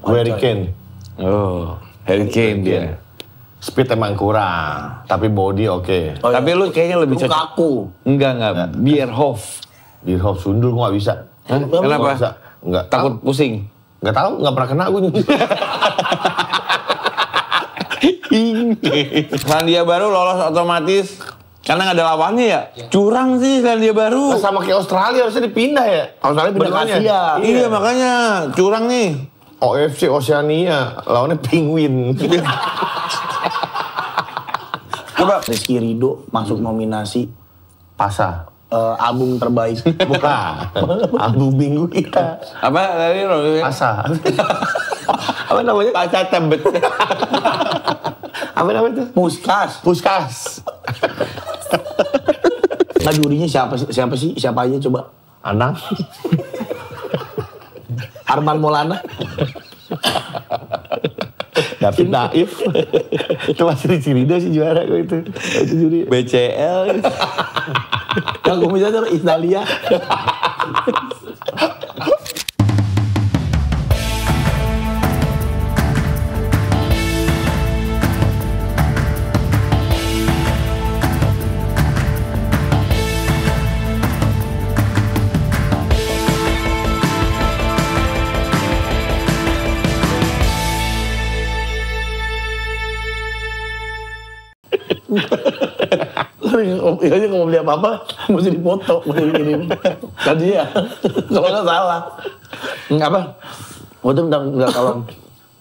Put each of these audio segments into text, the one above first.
Harry Kane. Oh, Harry Kane dia. Speed emang kurang, tapi body oke. Oh, tapi lu kayaknya lebih cocok. Lukaku. Enggak. Bierhoff sundul gua nggak bisa. Hah? Kenapa? Bisa. Enggak. Takut pusing? Nggak tahu, nggak pernah kena gue. Selandia Baru lolos otomatis karena nggak ada lawannya ya. Curang sih Selandia Baru. Sama kayak Australia harusnya dipindah ya. Australia pindah ke Asia. Iya makanya curang nih. OFC Oceania lawannya Penguin. Coba Rizky Ridho masuk nominasi Pasa. album terbaik. Bukan. Album minggu kita. Apa tadi Pasa. Apa namanya? Pacar tebet. Apa namanya itu? Puskas. Nah jurinya siapa aja coba? Anang. Arman Maulana. David Naif. Itu masih Rizky Ridho sih juara gue itu. Itu juri. BCL. Yang komisaris Isdalia. Iya kalau beli apa-apa mesti dipoto, mesti dikirim. Tadi ya, kalau nggak salah. Apa? Waktu minta tolong.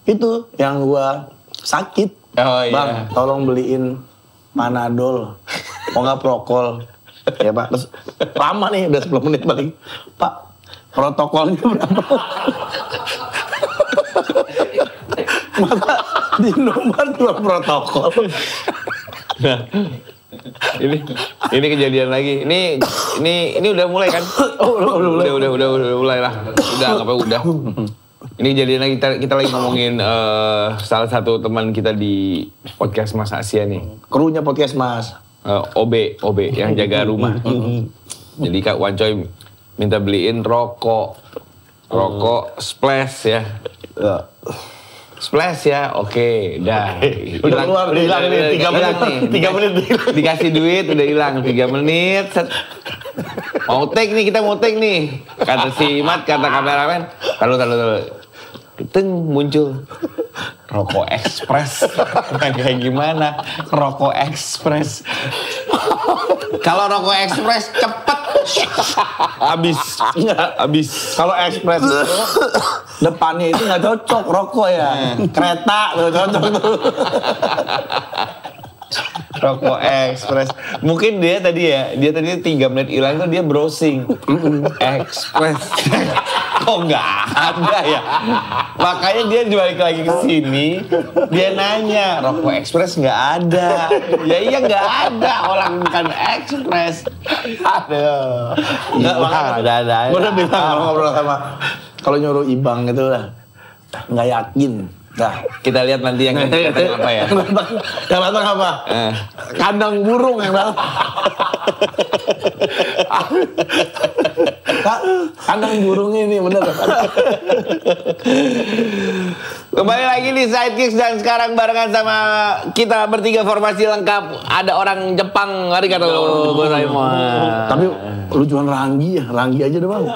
Itu yang gua sakit. Oh iya. Bang, tolong beliin Panadol. Mau nggak Prokol? Ya Pak. Terus lama nih, udah 10 menit balik. Pak, protokolnya berapa? Masa di nomor dua protokol. Nah, ini kejadian lagi. Ini udah mulai kan? Udah mulai lah. Udah apa udah. Ini kejadian lagi kita lagi ngomongin salah satu teman kita di podcast Mas Asia nih. Krunya podcast Mas. OB yang jaga rumah. Jadi Kak Wancoy minta beliin rokok splash ya. Splash ya, oke, dah. Udah hilang nih, 3 menit. Dikasih duit, udah hilang 3 menit. Mau take nih, kita mau take nih. Kata si Mat, kata kameramen. Taruh. Teng muncul. Rokok Express. Kayak gimana? Rokok Express. Kalau rokok Express cepet. Habis. Kalau Express itu depannya itu nggak cocok rokok ya. Kereta tuh cocok tuh. Rokok Express. Mungkin dia tadi 3 menit hilang tuh dia browsing. Express. Kok nggak ada ya? Makanya dia balik lagi ke sini, dia nanya, rokok Express nggak ada. Ya iya nggak ada, orang bukan Express. Aduh. Nggak, ada. Gue udah bilang kalau ngobrol sama, kalau nyuruh Ibang itu lah, nggak yakin. Nah, Kita lihat nanti yang datang apa ya. Yang datang apa? Kandang burung yang datang. Kandang burung ini bener. Kembali lagi di Sidekicks dan sekarang barengan sama kita bertiga formasi lengkap. Ada orang Jepang, arigatou gozaimasu. Tapi lucuan Ranggi ya, Ranggi aja deh bang.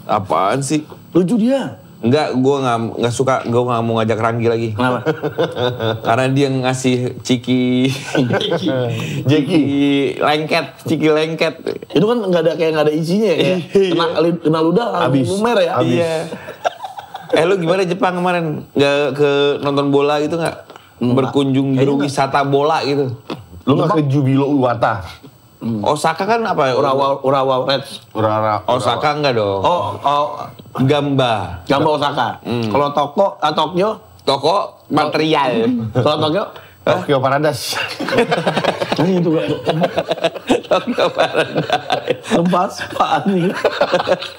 Apaan sih? Lucu dia. Enggak, gue nggak suka, gue nggak mau ngajak Ranggi lagi. Kenapa? Karena dia ngasih ciki lengket. Itu kan nggak ada isinya ya. Kena ludah Habis. lumer ya. Iya. Lu gimana Jepang kemarin? Nggak ke nonton bola gitu nggak? Berkunjung wisata bola gitu? Lu nggak ke Jubilo Iwata? Osaka kan apa ya? Urawa Reds. Osaka enggak dong? Oh, Gamba Osaka. Kalau Tokyo, toko material. kalau Tokyo, Tokyo Paradise. itu gak. Tokyo Paradise. Tempat spaan nih.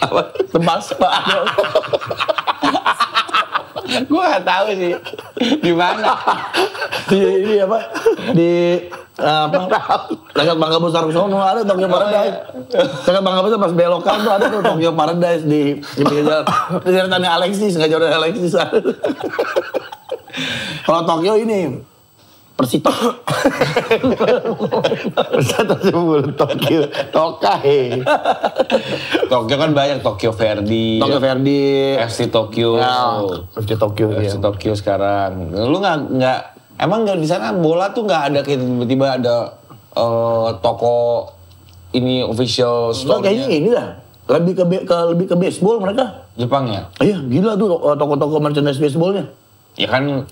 Apa? Tempat spaan. Gue nggak tahu sih di mana. Di ini apa? Di Dekat Mangga Besar sono ada Tokyo Paradise. Dekat Mangga Besar pas belokan tuh ada tuh Tokyo Paradise di pinggir jalan. Di deretannya Alexis, nggak jauh dari Alexis. Kalau Tokyo ini Persito. Persito sebelum Tokyo. Tokai. Tokyo kan banyak, Tokyo Verdy. Tokyo Verdy. FC Tokyo. Ya. FC Tokyo. FC Tokyo sekarang. Lu nggak emang nggak di sana bola tuh nggak ada kayak tiba-tiba ada toko ini official store. Kayaknya ini lah. Lebih ke baseball mereka. Jepang ya? Iya, gila tuh toko-toko merchandise baseballnya. Ya kan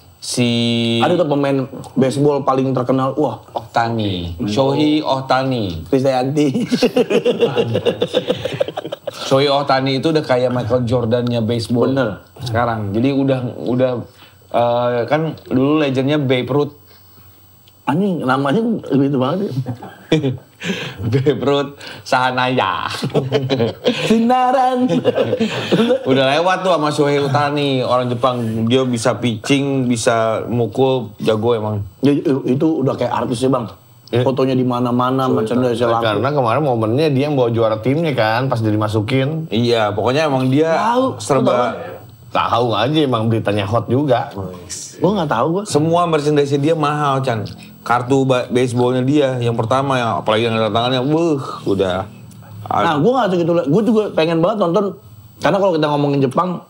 Ada tuh pemain baseball paling terkenal, wah, Ohtani, Shohei Ohtani. Krisdayanti. Shohei Ohtani itu udah kayak Michael Jordan-nya baseball. Bener. Sekarang, jadi udah kan dulu legendnya Babe Ruth. Anjing, namanya begitu banget. Babe Ruth Sahanaya. Sinaran. Udah lewat tuh sama Shohei Ohtani, orang Jepang. Dia bisa pitching, bisa mukul, jago emang. Ya, itu udah kayak artisnya bang. Fotonya di mana-mana, merchandise laku. Karena kemarin momennya dia yang bawa juara timnya kan, pas dia dimasukin. Iya, pokoknya emang dia serba. Tahu aja emang beritanya hot juga. Gue nggak tahu gue. Semua merchandise dia mahal, Chan. Kartu baseballnya dia yang pertama ya, apalagi yang tanda tangannya, udah. Nah, gue nggak segitu. Gue juga pengen banget nonton. Karena kalau kita ngomongin Jepang,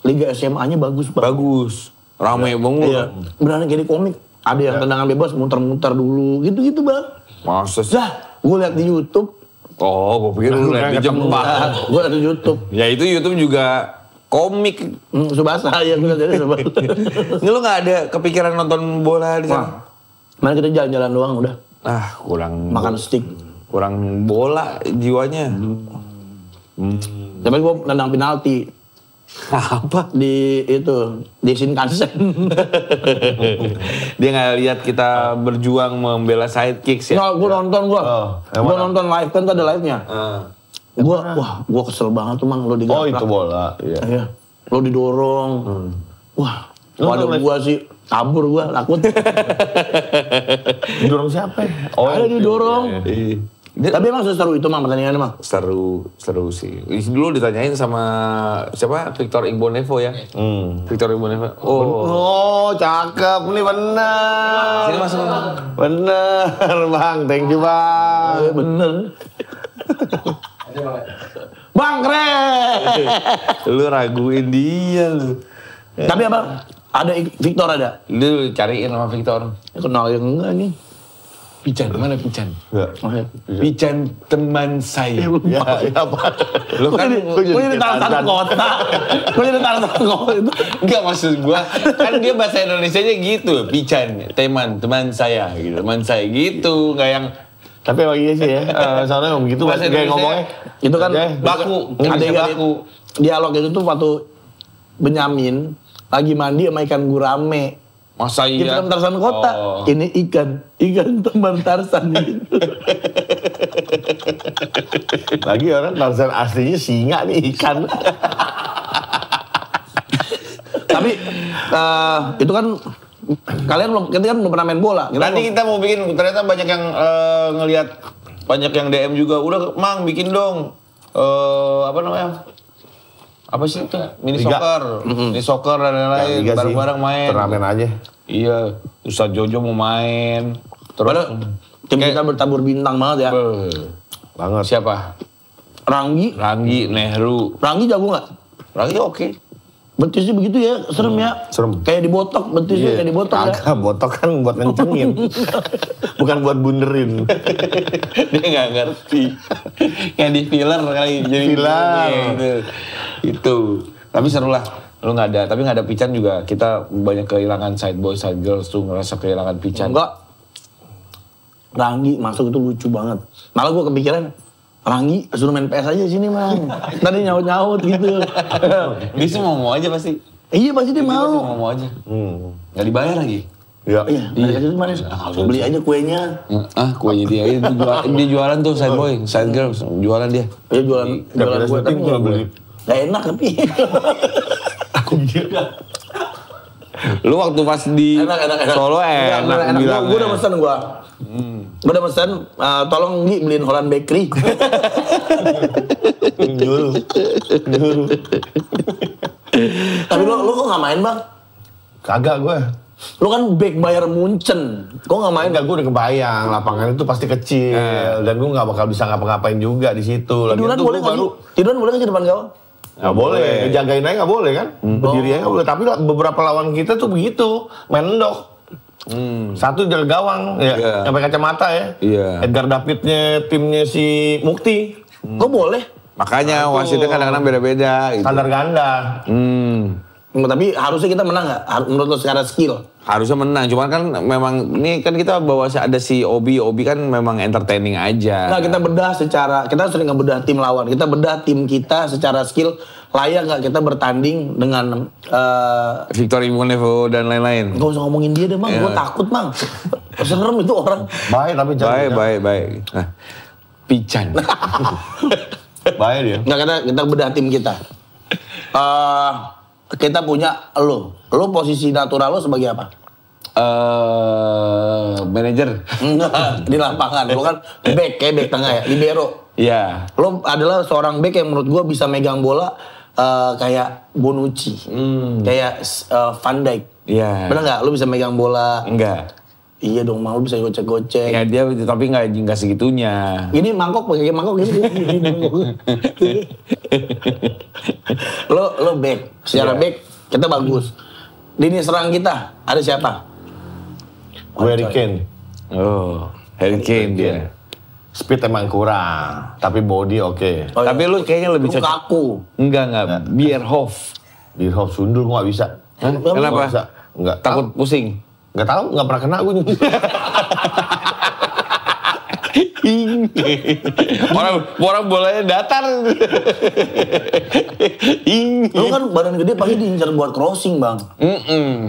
Liga SMA-nya bagus banget. Bagus, rame banget. Iya. Berani kayak di komik. Ada yang tendangan bebas, muter-muter dulu, gitu-gitu bang. Masa sih? Dah, gue liat di YouTube. Oh, gue pikir lu liat di Jepang. Gue liat di YouTube. Ya itu YouTube juga komik. Subasa ya, gue liat dari Subasa. Ini lu nggak ada kepikiran nonton bola di sana? Mana kita jalan-jalan doang udah. Kurang. Makan steak. Kurang bola jiwanya. Tapi gue nendang penalti. Apa? Di Shinkansen. Dia nggak lihat kita berjuang membela sidekicks ya? Nah, gue nonton gue. Gue nonton live kan, tuh ada live-nya. Gue kesel banget tuh mang, lo digaprak. Oh itu bola. Iya. Lo didorong. Wah, ada gue sih. Kabur gue, takut. Didorong siapa? Ada didorong. Tapi emang seseru itu mang pertandingannya mang? Seru sih. Dulu ditanyain sama siapa? Victor Igbonevo ya. Victor Igbonevo. Oh, cakep nih bener. Sini masuk. Bener bang, thank you bang. Bener. Bang keren. Lu raguin dia lu. Tapi apa? Ada Victor ada? Lu cariin sama Victor. Kenal yang enggak nih. Pican, mana Pican? Enggak. Pican teman saya. Ya apa? Lu kan Gue jadi Tarzan kota. Gue jadi Tarzan kota itu. enggak maksud gua kan dia bahasa Indonesianya gitu, Pican, teman saya gitu. Teman saya gitu, enggak yang Tapi emang iya sih ya. Soalnya ngomong gitu Bahasa kayak Indonesia ngomongnya. Itu kan baku, adegan baku. dialog itu tuh waktu Benyamin lagi mandi sama ikan gurame. Masa Di iya? film Tarzan kota, ini ikan teman Tarzan gitu. Lagi orang Tarzan aslinya singa nih ikan. Tapi itu kan kalian belum pernah main bola. Nanti kita mau bikin, ternyata banyak yang ngelihat, banyak yang DM juga. Udah, Mang bikin dong. Apa namanya? Apa sih itu? Mini soccer. Mini soccer dan lain-lain. Bareng-bareng main. Turnamen aja. Iya. Ustaz Jojo mau main. Terus Tim kita bertabur bintang banget ya. Banget. Siapa? Ranggi Nehru. jago nggak? Ranggi oke. Betisnya begitu ya, serem ya. Serem. Kayak dibotok, betisnya kayak dibotok ya. Agak botok kan buat ngencengin. Bukan buat bunderin. Dia nggak ngerti. Kayak di filler kali. Jadi Filler. Gitu. Itu. Tapi seru lah. Lu nggak ada. Tapi nggak ada Pican juga. Kita banyak kehilangan side boy, side girls tuh ngerasa kehilangan Pican. Enggak. Ranggi masuk itu lucu banget. Malah gue kepikiran, Ranggi suruh main PS aja sini mang. Tadi nyaut-nyaut gitu. Dia sih mau aja pasti. Iya pasti dia mau. Mau aja. Nggak dibayar lagi. Iya. Iya, dari itu mana? Beli aja kuenya. Kuenya dia. Dia jualan tuh side boy, side girls. Jualan dia. Iya jualan kue tapi nggak beli. nggak enak tapi. Aku juga. Lu waktu pas di Solo enak. Gue udah pesen gue. Gue udah pesen, tolong Gi beliin Holland Bakery. Nyuruh. Tapi lu kok nggak main bang? Kagak gue. Lu kan back Bayern Munchen. Kok nggak main? Enggak, gue udah kebayang lapangan itu pasti kecil dan gue nggak bakal bisa ngapa-ngapain juga di situ. Tiduran boleh nggak sih? Tiduran boleh nggak sih depan gawang? Nggak boleh, jagain aja nggak boleh kan? Berdiri aja nggak boleh. Tapi beberapa lawan kita tuh begitu, main endok. Satu jaga gawang, ya, sampai kacamata ya. Edgar Davidnya timnya si Mukti. Kok boleh? Makanya wasitnya kadang-kadang beda-beda. Gitu. Standar ganda. Tapi harusnya kita menang nggak? Menurut lo secara skill? Harusnya menang, cuman kan memang ini kan kita bawa ada si Obi kan memang entertaining aja. Nggak, kita bedah kita sering ngebedah tim lawan. Kita bedah tim kita secara skill layak nggak kita bertanding dengan Victor Imunevo dan lain-lain. Gak usah ngomongin dia deh Mang, gue takut Mang. Serem itu orang. Baik tapi jangan. Baik. Nah, Pican. Baik dia. Nggak, kita bedah tim kita. Kita punya lo posisi natural lo sebagai apa? Manajer. Enggak, di lapangan. Lo kan back tengah ya, libero. Iya. Lo adalah seorang back yang menurut gue bisa megang bola kayak Bonucci, kayak Van Dijk. Iya. Bener nggak? Lo bisa megang bola? Enggak. Iya dong, mau bisa gocek-gocek. Ya dia tapi nggak segitunya. Ini mangkok pakai mangkok gini. Lo back, secara back kita bagus. Lini serang kita ada siapa? Harry Kane. Oh, Harry Kane dia. Speed emang kurang, tapi body oke. Oh, tapi lu kayaknya lebih cocok. Kaku. Enggak. Bierhoff. Bierhoff sundul gua nggak bisa. Kenapa? Enggak. Takut pusing. Nggak tahu, nggak pernah kena gue. orang bolanya datar. Lu kan badan gede pasti diincar buat crossing bang.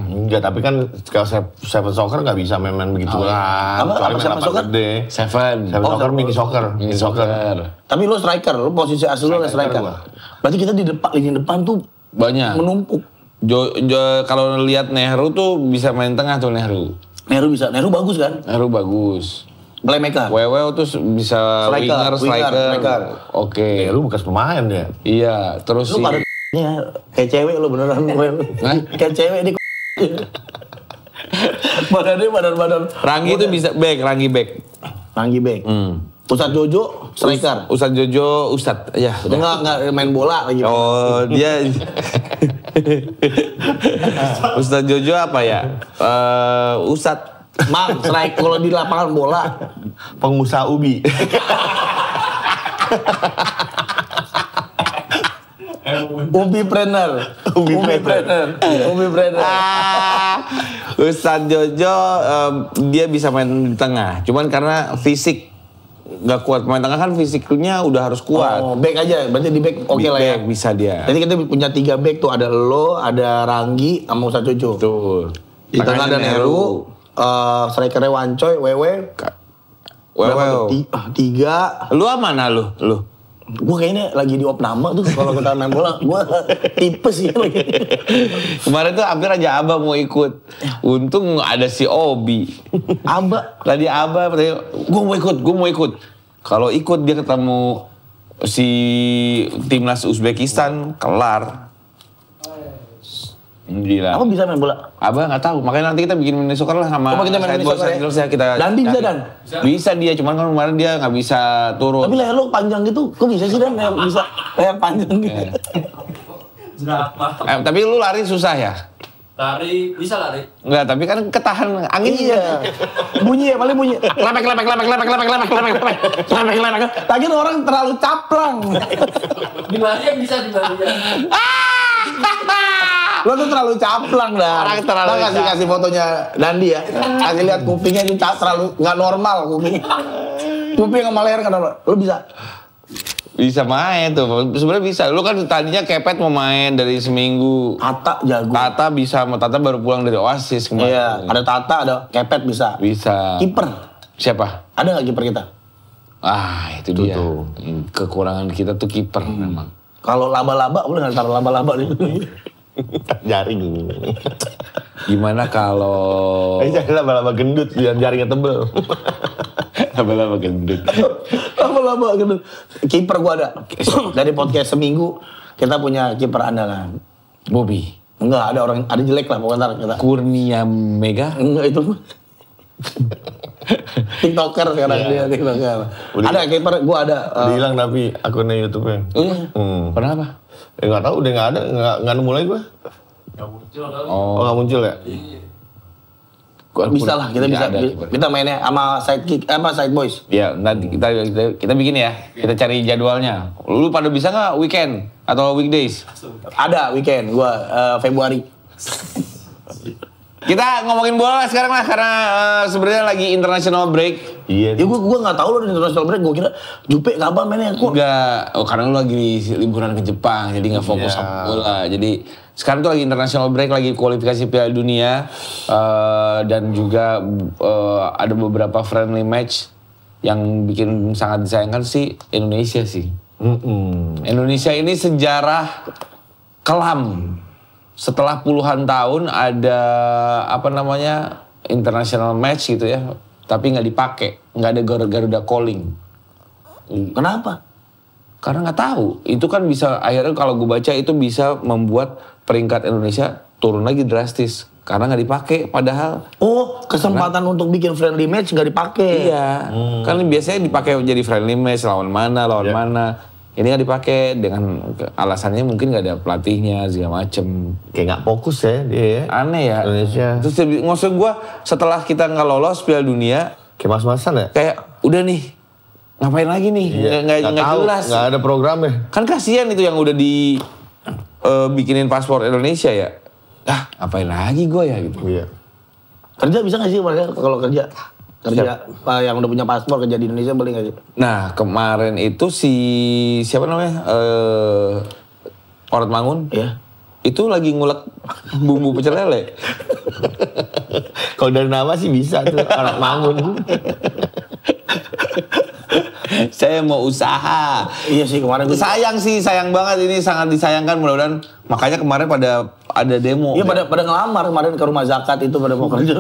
Enggak, tapi kan kalau Seven Soccer nggak bisa main begitu lah. Apa Seven Soccer? Gede. Seven Soccer, mini soccer. Tapi lu striker, lu posisi asli lu striker. Berarti kita di depan, lini depan tuh banyak menumpuk. Kalau lihat Nehru tuh bisa main tengah tuh Nehru. Nehru bisa, Nehru bagus kan? Nehru bagus. Playmaker. Wewe tuh bisa striker. Oke. Lu bekas pemain ya? Iya, terus lu pada kayak cewek lu beneran. Kayak cewek di badannya badan. Ranggi tuh bisa back, Ranggi back. Ustadz Jojo striker. Ustadz Jojo, ya. Enggak main bola lagi. Oh, dia Ustadz Jojo apa ya? Ustadz Mang, strike kalau di lapangan bola. Pengusaha ubi. Ubipreneur. Ustadz Jojo dia bisa main di tengah. Cuman karena fisik nggak kuat main tengah kan fisiknya udah harus kuat. Oh, back aja. Berarti di back oke lah ya. Bisa dia. Jadi kita punya 3 back tuh, ada lo, ada Ranggi, sama Ustadz Jojo. Tuh. Di tengah ada Nehru, strikernya Wancoy, Wewe. Wewe. 3. Lu mana lu? Gue kayaknya lagi di opname tuh kalau kita main bola. Gue tipes sih lagi. Kemarin tuh hampir aja Abah mau ikut. Untung ada si Obi. Tadi Abah gue mau ikut. Kalau ikut dia ketemu si timnas Uzbekistan, kelar. Gila. Apa bisa main bola? Abah nggak tahu, makanya nanti kita bikin mini soccer lah sama. Coba kita main mini soccer ya. Kita. Dandi bisa Dan? Bisa dia, cuman kan kemarin dia nggak bisa turun. Tapi leher lu panjang gitu, kok bisa sih Dan? Leher panjang gitu. Tapi lu lari susah ya? Lari, bisa lari. Enggak, tapi kan ketahan angin. Iya. Bunyi ya, paling bunyi. Lepek. Lagi orang terlalu caplang. Di Maria bisa di Maria. Lo tuh terlalu caplang dah. Orang terlalu kasih fotonya Dandi ya. Kasih lihat kupingnya itu terlalu nggak normal kuping. Kuping sama leher kan normal. Lo bisa main tuh. Sebenarnya bisa. Lu kan tadinya kepet mau main dari seminggu. Tata jago. Tata bisa, Tata baru pulang dari Oasis kemarin. Iya, ada Tata, ada kepet bisa. Bisa. Kiper. Siapa? Ada nggak kiper kita? Itu dia. Tuh. Kekurangan kita tuh kiper memang. Kalau laba-laba, boleh nggak taruh laba-laba di jaring. Gimana kalau Jangan lama-lama gendut biar jaringnya tebel. lama-lama gendut. Lama-lama gendut. Kiper gua ada. Dari podcast seminggu kita punya kiper andalan. Bobby. Enggak, ada jelek lah pokoknya kita. Kurnia Mega. Enggak itu. TikToker sekarang dia TikToker. Ada kiper gua ada. Hilang tapi akunnya YouTube-nya. Kenapa? Nggak tahu, udah nggak ada, nggak nemu lagi gue. Nggak muncul kali. Oh nggak muncul ya? Bisa lah, kita mainnya sama side boys. Ya, nanti kita bikin ya. Kita cari jadwalnya. Lu pada bisa nggak weekend atau weekdays? Ada weekend, gua Februari. Kita ngomongin bola lah sekarang lah karena sebenarnya lagi international break. Iya. Ya gua nggak tahu loh di international break. Gua kira Jupe kapan mainnya kok. Enggak, karena lu lagi liburan ke Jepang, jadi nggak fokus sama bola. Jadi sekarang tuh lagi international break, lagi kualifikasi Piala Dunia dan juga ada beberapa friendly match yang bikin sangat disayangkan sih Indonesia sih. Indonesia ini sejarah kelam. Setelah puluhan tahun ada international match gitu ya, tapi nggak dipakai, nggak ada Garuda calling. Kenapa? Karena nggak tahu. Itu kan bisa akhirnya kalau gue baca itu bisa membuat peringkat Indonesia turun lagi drastis karena nggak dipakai. Padahal kesempatan untuk bikin friendly match nggak dipakai. iya, kan biasanya dipakai jadi friendly match lawan mana. Ini nggak dipakai dengan alasannya mungkin nggak ada pelatihnya segala macem. Kayak nggak fokus ya dia ya. Aneh ya. Indonesia. Terus maksud gue setelah kita nggak lolos Piala Dunia, Kayak mas-masan ya? kayak udah nih ngapain lagi nih? Nggak tahu, jelas. nggak ada programnya. Kan kasihan itu yang udah bikinin paspor Indonesia ya. Ngapain lagi gue ya gitu. Iya. Kerja bisa nggak sih mereka kalau kerja yang udah punya paspor kerja di Indonesia boleh nggak sih? Nah kemarin itu siapa namanya Orat Mangun, Iya. itu lagi ngulek bumbu pecel lele. Kalau dari nama sih bisa tuh Orat Mangun. Saya mau usaha. Iya sih kemarin Sayang banget ini, sangat disayangkan. Mudah-mudahan makanya kemarin pada ada demo. Iya pada ngelamar kemarin ke rumah zakat itu pada mau kerja.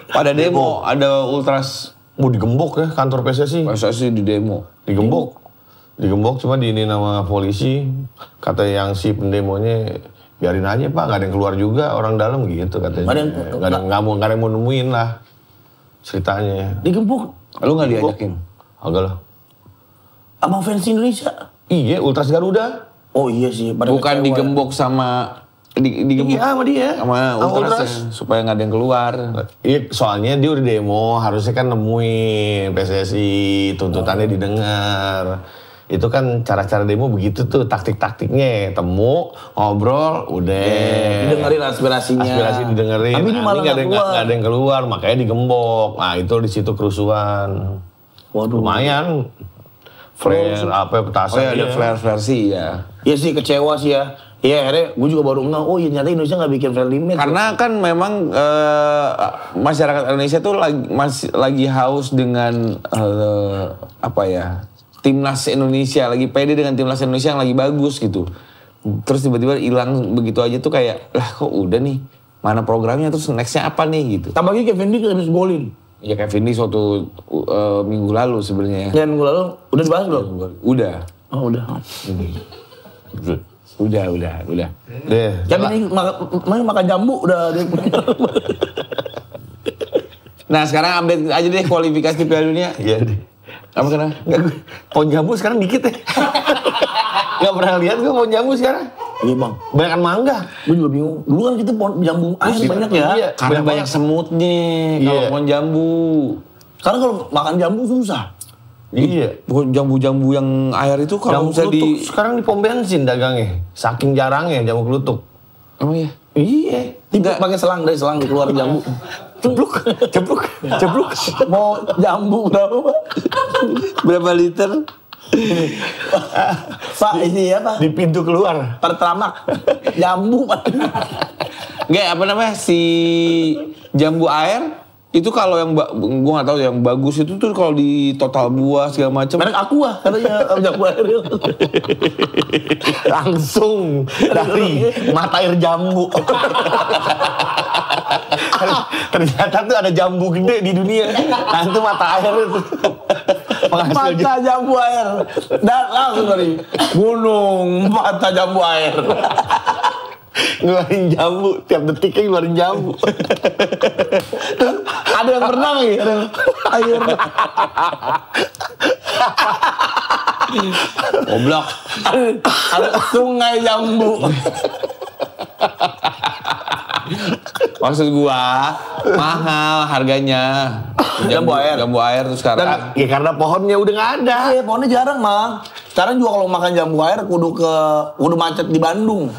Pada demo, ada ultras Mau digembok ya kantor PSSI. PSSI di demo. Digembok cuma diinin nama polisi. Kata yang si pendemonya biarin aja Pak, nggak ada yang keluar juga orang dalam gitu katanya. Nggak ada yang mau nemuin lah ceritanya. Digembok. Lu nggak diajakin? Agak lah. Sama fans Indonesia. Iya, Ultras Garuda. Oh iya sih. Bukan digembok sama digembok Iya sama dia. sama Ultras supaya nggak ada yang keluar. Iya, soalnya dia udah demo, harusnya kan nemuin PSSI, tuntutannya didengar. Itu kan cara-cara demo begitu tuh, taktik-taktiknya. Temu, ngobrol, udah. Didengerin aspirasinya. Aspirasi didengerin. Tapi ini malah nggak ada yang keluar, makanya digembok. Nah itu di situ kerusuhan. Waduh. Lumayan. Flare, petasan. Oh iya, ada flare sih ya. Iya sih kecewa sih ya. Iya akhirnya gue juga baru ngeh, oh iya ternyata Indonesia nggak bikin friendly match. Karena kan memang masyarakat Indonesia tuh lagi haus dengan timnas Indonesia, lagi pede dengan timnas Indonesia yang lagi bagus gitu. Terus tiba-tiba hilang begitu aja tuh kayak, lah kok udah nih, mana programnya, terus nextnya apa nih gitu. Tambah lagi Kevin Dick habis golin. Ya Kevin Dick suatu minggu lalu sebenarnya. Dan minggu lalu udah dibahas belum? Udah. Oh udah. Udah. Kevin Dick makan jambu udah. Nah sekarang update aja deh kualifikasi Piala Dunia. Iya deh. Apa kenapa? Pohon jambu sekarang dikit ya. Gak pernah lihat gue pohon jambu sekarang. Iya bang. Banyakan mangga. Gue juga bingung. Dulu kan kita pohon jambu air banyak ya. Iya. Karena banyak semutnya kalau pohon jambu. Sekarang kalau makan jambu susah. Iya. Pohon jambu-jambu yang air itu kalau Jambu bisa kelutuk sekarang di pom bensin dagangnya. Saking jarangnya jambu kelutuk. Oh iya. Iya. Tidak pakai selang dari selang keluar jambu. Cepluk. Mau jambu berapa Pak? Berapa liter? Pak ini apa? Di pintu keluar. Pertamax jambu Pak. Enggak, apa namanya, si jambu air itu kalau yang gua nggak tahu yang bagus itu tuh kalau di Total Buah segala macam. Merek Aqua katanya jambu air. Langsung dari mata air jambu. Ternyata tuh ada jambu gede di dunia. Nah itu mata air itu. Mata jambu air. Dan langsung dari gunung mata jambu air. Ngeluarin jambu, tiap detiknya ngeluarin jambu. Ada yang berenang lagi, ada yang air. Goblok. Ada sungai jambu. Maksud gua mahal harganya. Jambu air. Jambu air tuh sekarang. Ya karena pohonnya udah nggak ada. Iya, pohonnya jarang, Mang. Sekarang juga kalau makan jambu air kudu macet di Bandung.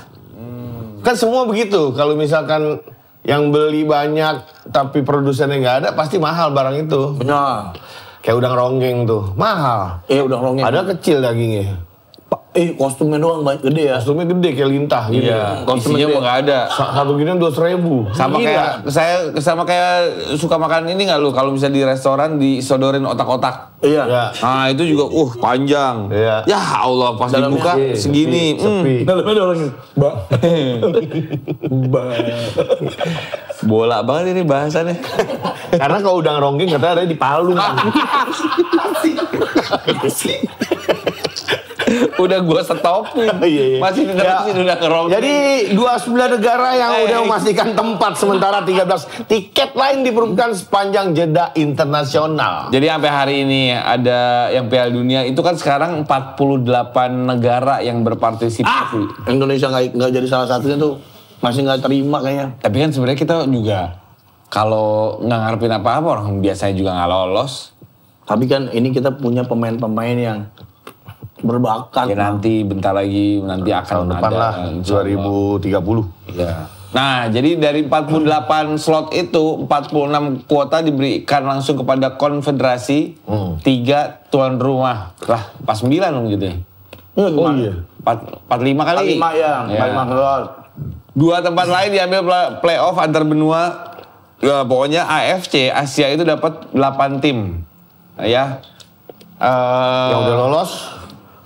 Kan semua begitu. Kalau misalkan yang beli banyak tapi produsennya nggak ada, pasti mahal barang itu. Benar. Kayak udang ronggeng tuh, mahal. Udang ronggeng. Ada kecil dagingnya. Kostumnya doang gede ya. Kostumnya gede kayak lintah gitu. Iya, kostumnya mah nggak ada. Satu gini 200.000. Sama kayak suka makan ini nggak lu? Kalau misalnya di restoran disodorin otak-otak. Iya. Ya. Nah itu juga, panjang. Iya. Ya Allah, pas dibuka segini. Sepi. Dalamnya ada orang Bola banget ini bahasannya. Karena kalau udang ronggeng katanya ada di Palu. Udah gua stopin. Iya. Masih diterusin udah kerong. Jadi 29 negara yang udah memastikan tempat, sementara 13 tiket lain diperuntukkan sepanjang jeda internasional. Jadi sampai hari ini ada yang Piala Dunia itu kan sekarang 48 negara yang berpartisipasi. Indonesia nggak jadi salah satunya tuh masih nggak terima kayaknya. Tapi kan sebenarnya kita juga kalau nggak ngarepin apa-apa orang biasanya juga nggak lolos. Tapi kan ini kita punya pemain-pemain yang berbakat. Ya nanti bentar lagi nanti akan Tahun depan ada lah, 2030. Iya. Nah, jadi dari 48 slot itu 46 kuota diberikan langsung kepada konfederasi, 3 tuan rumah. Lah, 49 dong gitu ya. Oh iya. 45 kali. 45 ya, 45 slot. 2 tempat lain diambil playoff antar benua. Ya, pokoknya AFC Asia itu dapat 8 tim. Ya. Yang udah lolos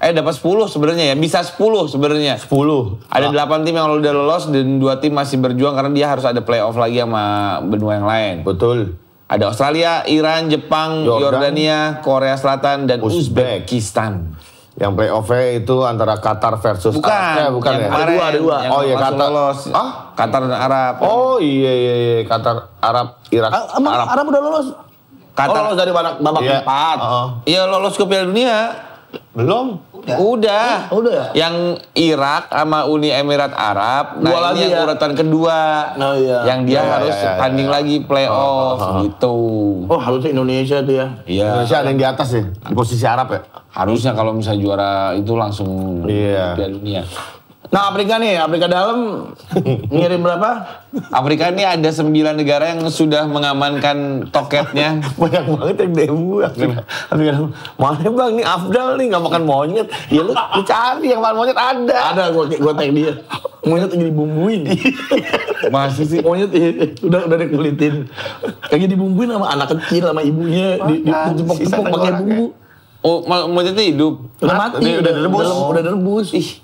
Dapat 10 sebenarnya ya. Bisa 10 sebenarnya. 10. Ada 8 tim yang udah lolos dan 2 tim masih berjuang karena dia harus ada playoff lagi sama benua yang lain. Betul. Ada Australia, Iran, Jepang, Yordania, Korea Selatan, dan Uzbekistan. Yang playoff-nya itu antara Qatar versus Arab. Bukan ya? Kemarin, Ada dua. Yang Oh iya, Qatar. lolos. Qatar dan Arab. Oh iya. Qatar, Arab, Irak. Arab udah lolos. Qatar lolos dari babak 4. Iya lolos ke Piala Dunia. Belum. Udah. Udah ya? Yang Irak sama Uni Emirat Arab, Dua ini yang lagi ya? urutan kedua. Oh, iya. Yang dia harus tanding lagi playoff gitu. Oh harusnya Indonesia tuh ya. Iya. Indonesia ada yang di atas ya, di posisi Arab ya. Harusnya kalau misalnya juara itu langsung Piala Dunia. Nah Afrika dalam ngirim berapa? Afrika ini ada 9 negara yang sudah mengamankan toketnya. Banyak banget yang demo. Mana bang, nih Afdal nih gak makan monyet. Ya lu cari yang makan monyet ada. Ada gue tag dia. Monyet lagi dibumbuin. Masih sih. Monyet udah dikulitin. Lagi dibumbuin sama anak kecil sama ibunya ditepuk-tepuk pakai bumbu. Oh, monyetnya hidup. Udah mati, udah direbus. Ih.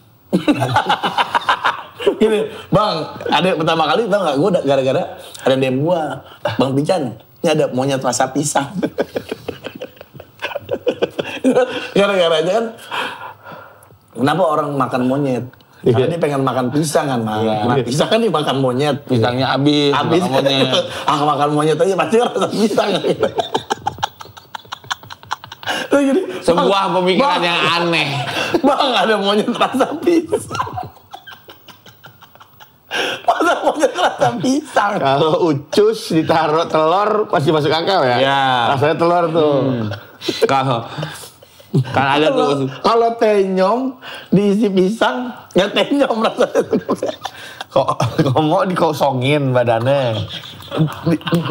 Gini, Bang, ada pertama kali tau gak, gue gara-gara ada DM gue, Bang Pican, ini ada monyet rasa pisang. Gara-gara aja kan, kenapa orang makan monyet? Karena dia pengen makan pisang kan, Nah, pisang kan dimakan monyet. Pisangnya habis. Monyet. Makan monyet aja pasti rasa pisang. Jadi, Sebuah pemikiran yang aneh. Bang, ada monyet rasa pisang. Masa monyet rasa pisang? Kalau ucus ditaruh telur pasti masuk akal ya? Iya. Rasanya telur tuh. Kalau kan ada tuh. Kalau tenyom diisi pisang, ya tenyom rasanya. Kok mau dikosongin badannya.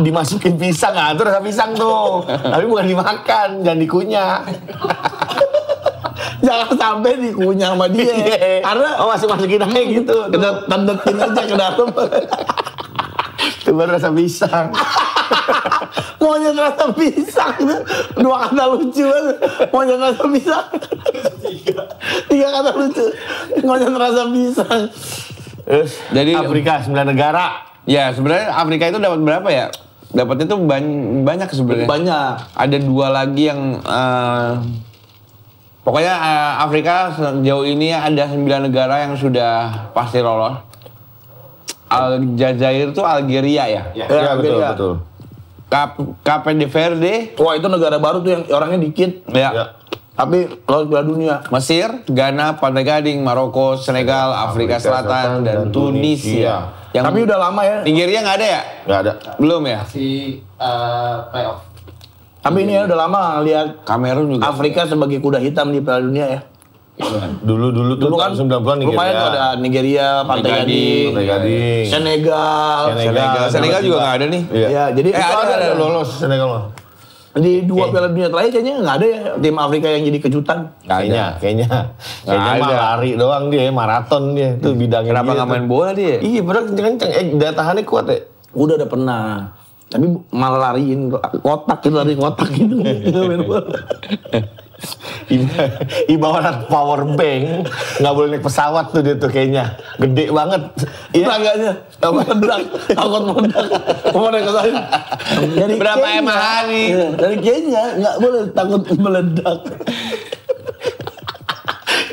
Dimasukin pisang, itu rasa pisang tuh. Tapi bukan dimakan, jangan dikunyah. Jangan sampai dikunyah sama dia. Karena masukin aja gitu. kita tandetin aja ke dalam. Itu baru rasa pisang. Monyet rasa pisang. Dua kata lucu banget. Monyet rasa pisang. Tiga kata lucu. Monyet rasa pisang. Jadi Afrika 9 negara. Ya sebenarnya Afrika itu dapat berapa ya? Dapatnya tuh banyak sebenarnya. Banyak. Ada 2 lagi yang pokoknya Afrika sejauh ini ada 9 negara yang sudah pasti lolos. Aljazair itu Algeria ya? Ya, betul. Cape Verde. Wah itu negara baru tuh yang orangnya dikit. Ya. Tapi lolos Piala Dunia. Mesir, Ghana, Pantai Gading, Maroko, Senegal, Afrika Selatan, dan Tunisia. Tapi udah lama ya. Nigeria nggak ada ya? Nggak ada. Belum ya? Si playoff. Tapi ini ya udah lama lihat Kamerun juga. Afrika sebagai kuda hitam di Piala Dunia ya. Dulu tuh Dulu kan tahun 90-an Nigeria. lumayan tuh ada Nigeria, Pantai Gading, Senegal juga nggak ada nih. Iya, jadi itu ada lolos Senegal mah. di 2 Piala Dunia terakhir kayaknya nggak ada ya tim Afrika yang jadi kejutan. Kayaknya mah lari doang dia, maraton dia tuh bidangnya. Kenapa nggak main bola dia? Iya, padahal kenceng. Daya tahannya kuat ya. Udah pernah. Tapi malah lariin kotak gitu, lari kotak gitu. Main bola. Ibarat power bank, nggak boleh naik pesawat tuh dia tuh kayaknya gede banget. Tenaganya meledak, takut meledak. Mau naik ke sana. Berapa mAh nih? Dari Kenya nggak boleh, takut meledak.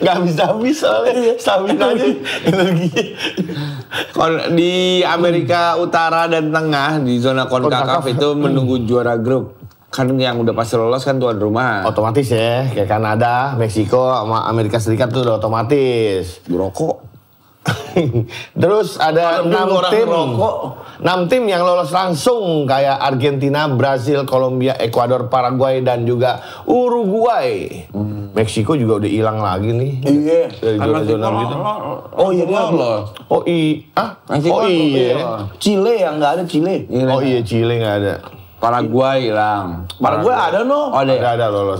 Nggak bisa habis soalnya staminanya energi. Di Amerika Utara dan Tengah di zona CONCACAF itu menunggu juara grup. Kan yang udah pasti lolos kan tuan rumah. Otomatis ya, kayak Kanada, Meksiko, sama Amerika Serikat tuh udah otomatis. Rokok. Terus ada 6 tim yang lolos langsung kayak Argentina, Brazil, Kolombia, Ekuador, Paraguay dan juga Uruguay. Meksiko juga udah hilang lagi nih. Iya. Dari zona-zona gitu. Oh iya lolos. Oh iya. Chile yang nggak ada Chile. Oh iya, Chile nggak ada. Paraguay hilang. Paraguay ada no. Oh, ada lolos.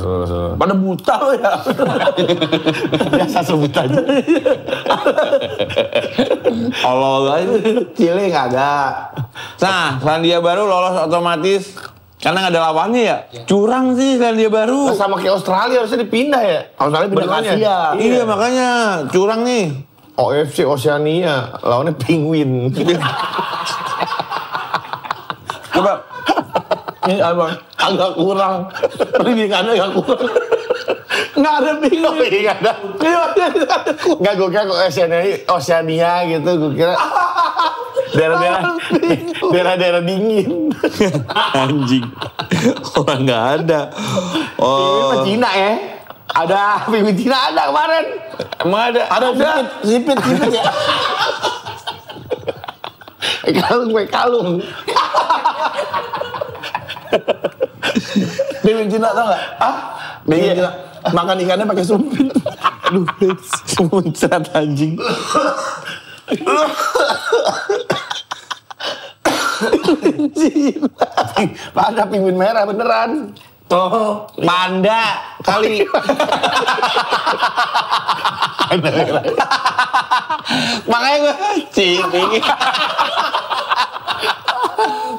Pada buta ya. Biasa sebut aja. Allah aja. Chile nggak ada. Nah, Selandia Baru lolos otomatis karena nggak ada lawannya ya. Curang sih Selandia Baru. Nah, sama kayak Australia harusnya dipindah ya. Australia pindah ke Asia. Iya makanya curang nih. OFC Oceania lawannya Penguin. Coba. Ini abang agak kurang, pendidikannya agak kurang. Nggak ada bingung. Nggak ada. Nggak, gue kira Oceania gitu, gue kira daerah-daerah dingin. Anjing. Orang nggak ada. Ini Cina ya. Ada Penguin Cina ada kemarin. Emang ada? Ada sipit ya. Kalung. Penguin Cina tau nggak? Penguin Cina makan ikannya pakai sumpit. Aduh, muncrat anjing. Ada penguin merah beneran. Oh, panda kali. Makanya gue cing.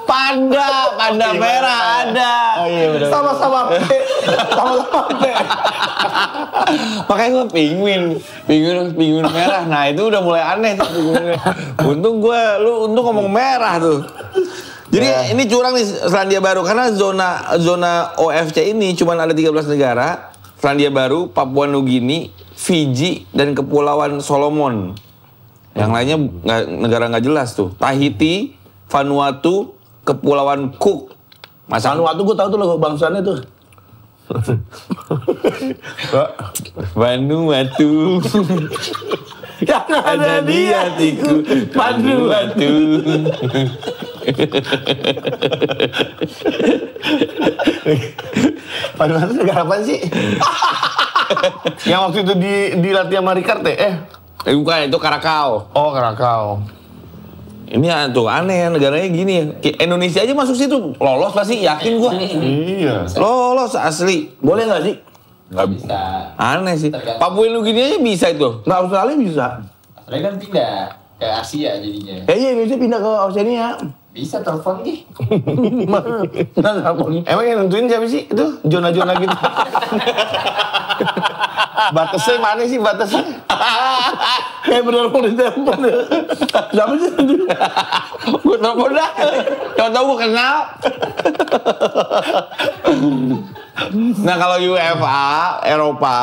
Panda merah ada. Oh iya benar. Sama-sama P. Makanya gue penguin merah. Nah itu udah mulai aneh tuh penguinnya. Untung ngomong merah tuh. Jadi ini curang nih Selandia Baru karena zona OFC ini cuma ada 13 negara. Selandia Baru, Papua Nugini, Fiji dan Kepulauan Solomon. Yang lainnya negara nggak jelas tuh. Tahiti, Vanuatu, Kepulauan Cook. Vanuatu gue tahu tuh logo bangsanya tuh. Vanuatu. Yang ada di hatiku. Vanuatu. Vanuatu negara apa sih? Yang waktu itu dilatih sama Ricard Bukan, itu Karakau. Oh, Karakau. Ini tuh aneh ya, negaranya gini ya. Indonesia aja masuk situ, lolos pasti, yakin gua. Iya. Lolos asli. Boleh nggak sih? Nggak bisa. Aneh sih. Tergantung. Papua Nugini aja bisa itu. Nggak, Australia bisa. Australia kan pindah ke Asia jadinya. Iya, Indonesia pindah ke Oceania. Bisa telepon nih. Emang yang nentuin siapa sih? Itu zona-zona gitu. Batasnya mana sih batasnya? Kayak bener mau ditempel ya. Siapa sih? Gue Dortmund dah. Tahu gue kenal. Nah kalau UEFA, Eropa,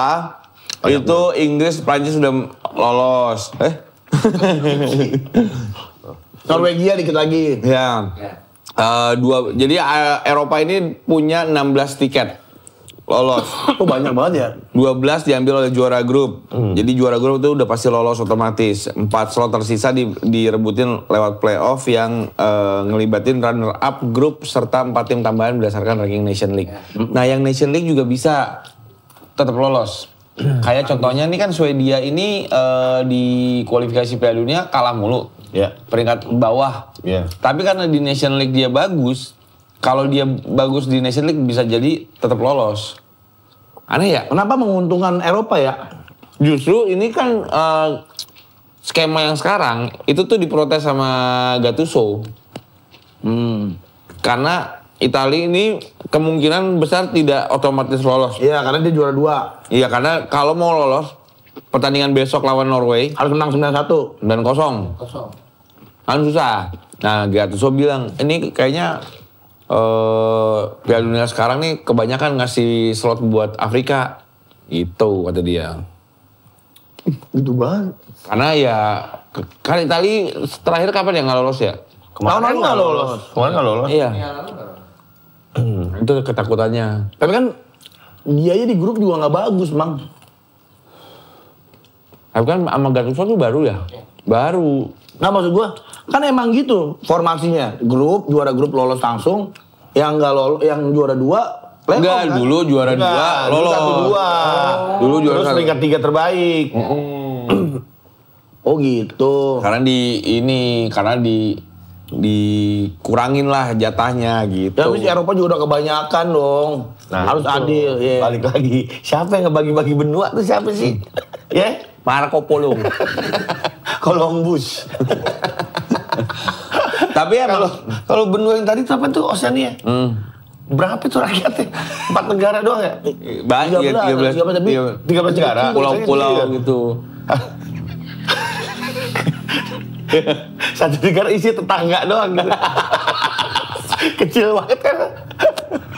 itu Inggris, Prancis sudah lolos. Norwegia dikit lagi. Ya. Jadi Eropa ini punya 16 tiket lolos. Oh banyak banget ya. 12 diambil oleh juara grup. Jadi juara grup itu udah pasti lolos otomatis. 4 slot tersisa direbutin lewat playoff yang ngelibatin runner up grup serta 4 tim tambahan berdasarkan ranking Nation League. Nah yang Nation League juga bisa tetap lolos. Kayak contohnya nih kan Swedia ini di kualifikasi Piala Dunia kalah mulu. Peringkat bawah. Tapi karena di Nation League dia bagus, kalau dia bagus di Nation League bisa jadi tetap lolos. Aneh ya? Kenapa menguntungkan Eropa ya? Justru ini kan skema yang sekarang itu tuh diprotes sama Gattuso. Karena Italia ini kemungkinan besar tidak otomatis lolos. Iya, karena dia juara 2. Iya, karena kalau mau lolos pertandingan besok lawan Norway harus menang 9-1 dan kosong. Kan susah. Nah, Gattuso bilang, ini kayaknya Piala Dunia sekarang nih kebanyakan ngasih slot buat Afrika. Itu kata dia. Gitu banget. Karena ya, kan Italia terakhir kapan yang nggak lolos ya? Tahun lalu nggak lolos. Kemarin nggak lolos. Iya. Itu ketakutannya. Tapi kan dia aja di grup juga nggak bagus, Mang. Tapi kan sama Gattuso tuh baru ya? Baru. Nah maksud gua, kan emang gitu formasinya. Grup, juara grup lolos langsung. Yang nggak lolos, yang juara 2 Enggak, kan? dulu juara 2 lolos. 1-2. Dulu juara Terus peringkat 3 terbaik. Oh gitu. Karena dikurangin lah jatahnya gitu. Ya habis Eropa juga udah kebanyakan dong. Nah, harus itu. adil. Yeah. Balik lagi. Siapa yang ngebagi-bagi benua tuh siapa sih? Ya? Marco Polo. Columbus. Tapi ya kalau benua yang tadi itu apa tuh Oceania? Berapa tuh rakyatnya? 4 negara doang ya? Banyak 13 tapi 13 negara. Pulau-pulau gitu. Satu negara isi tetangga doang gitu. Kecil banget kan.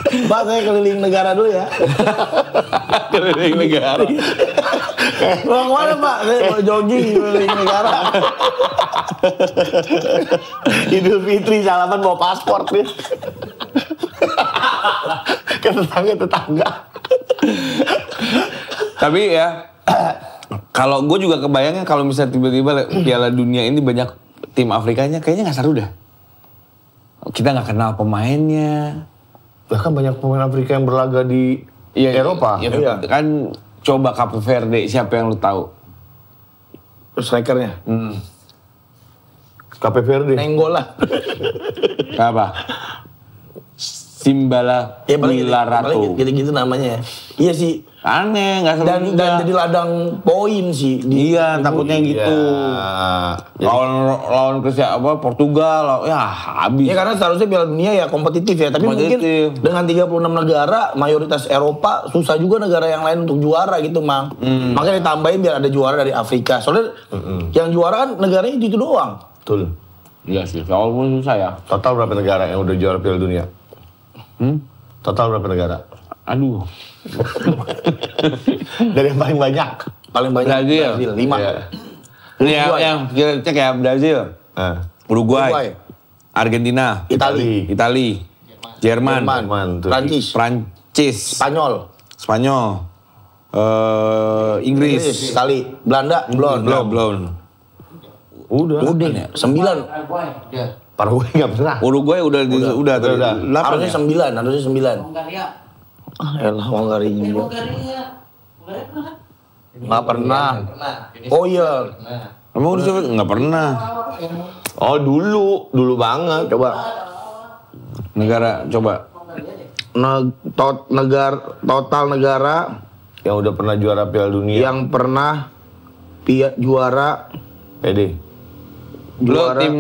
Pak, saya keliling negara dulu ya. Keliling negara. Mau kemana Pak? Saya mau jogging keliling negara. Idul Fitri salaman bawa paspor nih. Ke tetangga. Tapi ya, kalau gue juga kebayangnya kalau misalnya tiba-tiba Piala Dunia ini banyak tim Afrikanya, kayaknya nggak seru dah. Kita nggak kenal pemainnya. Bahkan banyak pemain Afrika yang berlaga di Eropa. Iya. Kan coba Cape Verde, siapa yang lu tahu? Strikernya. Cape Verde. Nenggola. Apa? Simbala Wilarato. Gitu-gitu namanya ya. Iya sih. Aneh, nggak seru juga. Dan jadi ladang poin sih. Iya, takutnya gitu. Lawan Portugal, ya habis. Ya karena seharusnya Piala Dunia ya kompetitif ya. Tapi mungkin dengan 36 negara, mayoritas Eropa, susah juga negara yang lain untuk juara gitu, Mang. Makanya ditambahin biar ada juara dari Afrika. Soalnya yang juara kan negaranya itu doang. Betul. Iya sih, walaupun susah ya. Total berapa negara yang udah juara Piala Dunia? Total berapa negara? Aduh. Dari yang paling banyak. Paling banyak Brazil. 5. Iya. Ini yang kita cek ya, Brazil, Uruguay, Argentina, Itali, Jerman, Prancis, Spanyol, Inggris, sekali, Belanda, belum. Udah ya? 9. Paraguay nggak pernah. Uruguay udah. Harusnya 9. Hungaria. Elah, Hungaria. Nggak pernah. Oh iya. Emang udah nggak pernah. Oh dulu banget. Coba. Negara, coba. Total negara yang udah pernah juara Piala Dunia. Yang pernah juara PD. Lo tim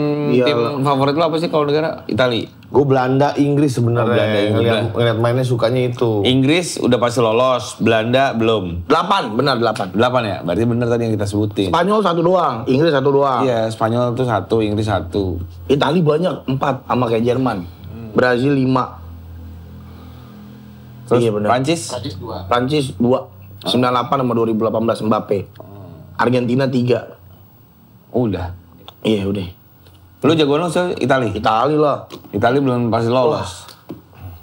favorit lo apa sih kalau negara? Itali. Gue Belanda, Inggris sebenarnya. Belanda, Inggris. Ngeliat mainnya sukanya itu. Inggris udah pasti lolos, Belanda belum. 8, benar 8. 8 ya? Berarti benar tadi yang kita sebutin. Spanyol 1 doang, Inggris 1 doang. Iya, Spanyol tuh 1, Inggris 1. Itali banyak 4 sama kayak Jerman. Brazil 5. Terus iya benar. Prancis 2. 98 sama 2018 Mbappe. Argentina 3. Udah. Iya udah. Lu jagoan lo Itali? Itali lah. Itali belum pasti lolos.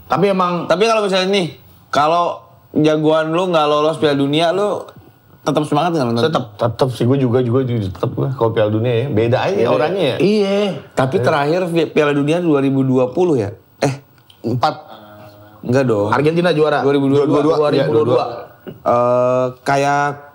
Tapi emang kalau misalnya nih, kalau jagoan lu nggak lolos Piala Dunia, lu tetap semangat nggak nonton? Tetap sih, gue juga tetap gue kalau Piala Dunia ya. Beda aja orangnya ya. Iya. Tapi terakhir Piala Dunia 2020 ya? 4. Enggak dong. Argentina juara. 2022. Kayak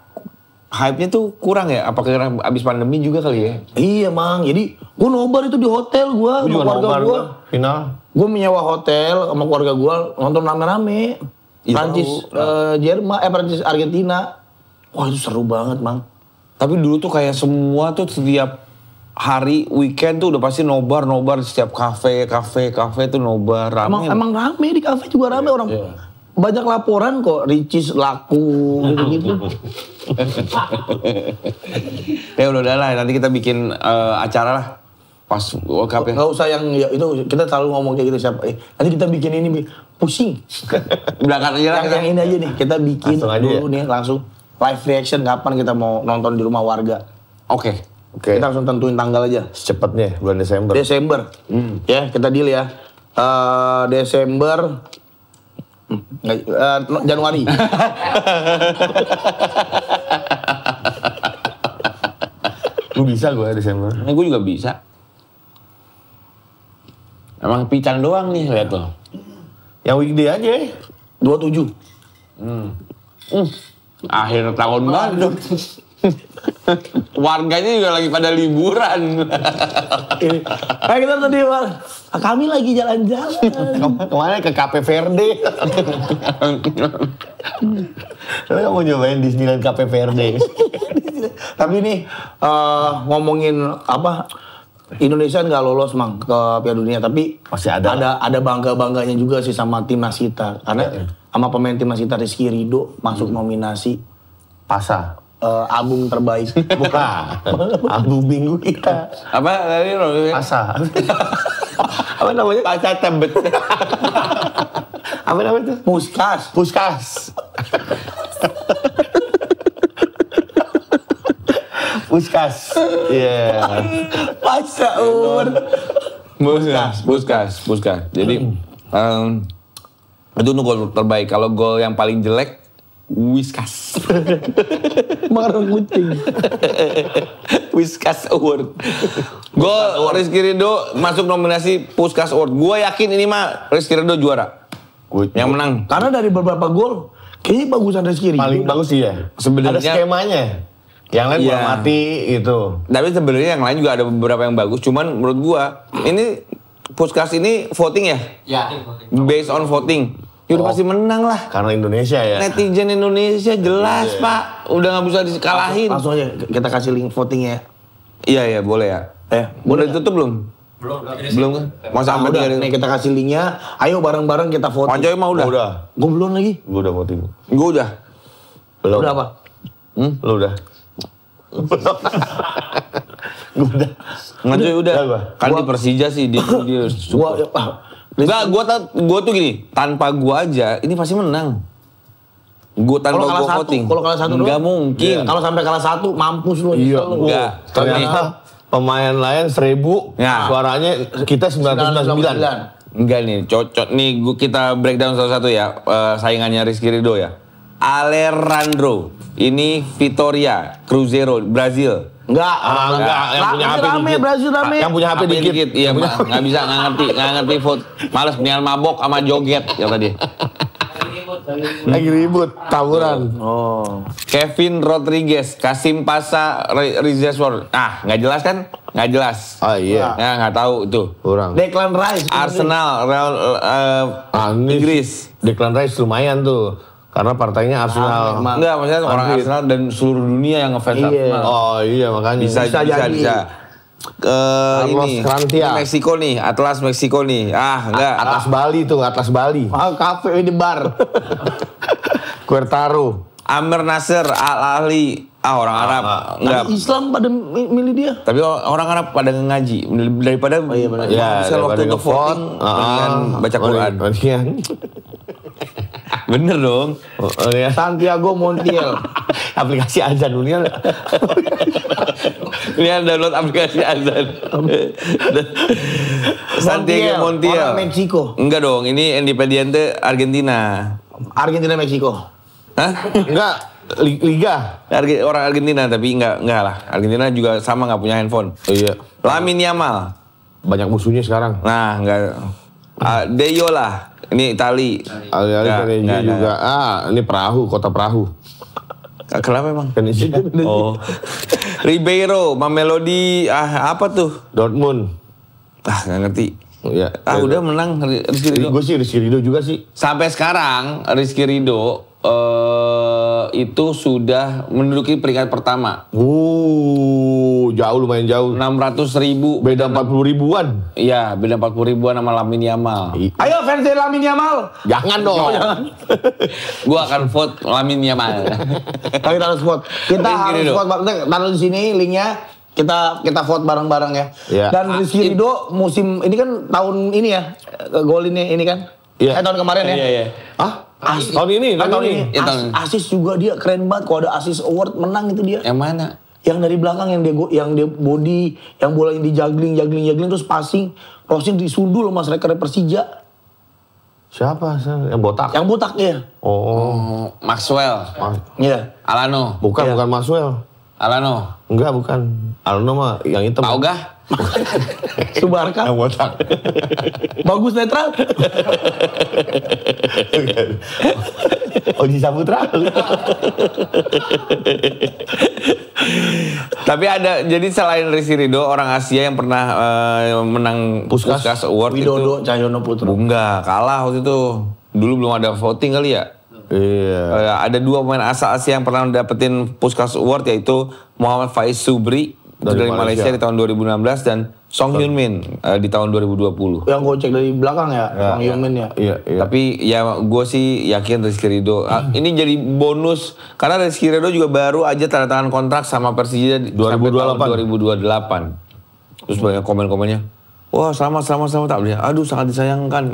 hype-nya tuh kurang ya? Apa karena abis pandemi juga kali ya? Iya mang, jadi gue nobar itu di hotel gue sama keluarga gue. Final. Gue menyewa hotel sama keluarga gue nonton rame-rame. Prancis, Jerman, Prancis Argentina. Wah itu seru banget mang. Tapi dulu tuh kayak semua tuh setiap hari weekend tuh udah pasti nobar setiap kafe tuh nobar rame. Emang rame di kafe juga rame orang. Banyak laporan kok Ricis laku gitu-gitu. Ya udah lah, nanti kita bikin acara lah pas World Cup ya. Nggak usah yang ya, itu kita selalu ngomong kayak gitu siapa. Nanti kita bikin ini pusing. Belakang aja lah. Yang ini aja nih kita bikin dulu nih langsung live reaction kapan kita mau nonton di rumah warga. Oke. Kita langsung tentuin tanggal aja. Secepatnya bulan Desember. Ya kita deal ya. Desember. Januari. Gue bisa Desember. Nah, gue juga bisa. Emang pican doang nih lihat tuh. Yang weekday aja. 27. Akhir tahun baru. Warganya juga lagi pada liburan. Kayak kita tadi kami lagi jalan-jalan. Kemana ke Cape Verde. Lo mau nyobain Disneyland Cape Verde. Tapi nih ngomongin apa Indonesia nggak lolos mang ke Piala Dunia, tapi masih ada bangga-bangganya juga sih sama timnas kita karena sama pemain timnas kita Rizky Ridho masuk nominasi Pasa. Album terbaik. Bukan. Album minggu kita. Apa tadi? Pasa. Apa namanya? Pasa tebet. Apa namanya itu? Puskas. Puskas. Iya. Pasa Puskas. Jadi itu gol terbaik. Kalau gol yang paling jelek Whiskas. Marah kucing. Whiskas Award. Gol Rizky Ridho masuk nominasi Puskas Award. Gue yakin ini mah Rizky Ridho juara. Yang menang. Karena dari beberapa gol kayaknya bagusan Rizky Ridho. Paling bagus sih ya. Sebenarnya ada skemanya. Yang lain bola mati itu. Tapi sebenarnya yang lain juga ada beberapa yang bagus. Cuman menurut gua ini Puskas ini voting ya? Iya. Based on voting. Ya udah pasti menang lah. Karena Indonesia ya. Netizen Indonesia jelas Pak. Udah gak bisa dikalahin. Langsung aja kita kasih link votingnya. Iya boleh ya. Boleh ditutup belum? Belum kan? Masa Udah, nih kita kasih linknya. Ayo bareng-bareng kita voting. Pancoy mah udah. Gue belum lagi. Gue udah voting. Gue udah. Belum. Udah apa? Lu udah. Gue udah. Pancoy udah. Kan di Persija sih dia Enggak, gua tuh gini, tanpa gua aja ini pasti menang. Gua tanpa gua voting. Kalau kalah satu enggak mungkin. Kalau sampai kalah satu mampus lu. Iya, enggak. Ternyata pemain lain 1000, suaranya kita 999. Enggak nih, cocok nih kita breakdown satu-satu ya saingannya Rizky Ridho ya. Alejandro, ini Vitória, Cruzeiro, Brazil. Enggak. Yang punya HP rame, dikit. Brazil rame. Yang punya HP dikit. Iya, nggak bisa, nggak ngerti vote. Males mendingan mabok sama joget ya tadi. Lagi ribut, tawuran. Kevin Rodriguez, Kasim Pasa, Rizeswar. Nggak jelas kan? Nggak jelas. Oh iya. Ya nggak tahu itu. Kurang. Declan Rice. Arsenal, Real Inggris. Declan Rice lumayan tuh. Karena partainya Arsenal. Enggak, maksudnya orang Arsenal dan seluruh dunia yang ngefans Arsenal. Oh iya makanya. Bisa. Carlos ini Krantia. Meksiko nih, Atlas Meksiko nih. Enggak. Atlas Bali tuh, Atlas Bali. Kafe di bar. Querétaro. Amer Nasser, Al Ahly. Orang Arab. Enggak. Islam pada milih dia. Tapi orang Arab pada ngaji daripada benar. bisa waktu untuk voting dengan baca Quran. Bener dong. Santiago Montiel. Aplikasi azan dunia. Ini download aplikasi azan. Santiago Montiel. Orang Meksiko. Enggak dong, ini Independiente Argentina. Argentina Meksiko. Hah? Enggak, Liga. Orang Argentina tapi enggak lah. Argentina juga sama nggak punya handphone. Iya. Lamine Yamal. Banyak musuhnya sekarang. Nah, enggak. Deyo lah. Ini Itali. Enggak juga. Ini perahu, kota perahu. Kenapa emang? Venesia. Oh. Ribeiro, Mamelodi, apa tuh? Dortmund. Nggak ngerti. Ya. Udah menang Rizky Ridho. Gue sih Rizky Ridho juga sih. Sampai sekarang Rizky Ridho itu sudah menduduki peringkat pertama. Jauh, lumayan jauh. 600.000. Beda 40 ribuan. Iya, beda 40 ribuan sama Lamine Yamal. Ayo fans Lamine Yamal. Jangan dong. Gua akan vote Lamine Yamal. Kita harus vote. Kita harus vote. Taruh di sini linknya. Kita vote bareng-bareng ya. Yeah. Dan Rizky Ridho musim ini kan tahun ini ya. Golinnya ini kan. Iya. Tahun kemarin ya. Iya. Tahun ini. Ya, tahun ini. Asis juga dia keren banget. Kalau ada Asis Award menang itu dia. Yang mana? Yang dari belakang yang dia body, yang bolanya di juggling terus passing, crossing disundul sama striker Persija. Siapa? Yang botak? Yang botak ya. Oh, Maxwell. Iya. Alano. Bukan Maxwell. Alano. Enggak, bukan. Alano mah yang hitam. Paugah. Subarka. Yang botak. Bagus netral. Oji Saputra. Tapi ada, jadi selain Rizky Ridho, orang Asia yang pernah menang Puskas Award Widodo itu. Cahyono Putra. Enggak, kalah waktu itu. Dulu belum ada voting kali ya. Iya. Ada 2 pemain asal Asia yang pernah dapetin Puskas Award, yaitu Muhammad Faiz Subri dari Malaysia di tahun 2016 dan Song Hyun Min di tahun 2020. Yang gocek dari belakang ya, Song Hyun Min ya. Iya. Tapi ya gue sih yakin Rizky Ridho. Ini jadi bonus karena Rizky Ridho juga baru aja tanda tangan kontrak sama Persija 2028. Terus banyak komen-komennya. Wah, selamat tak boleh. Aduh, sangat disayangkan.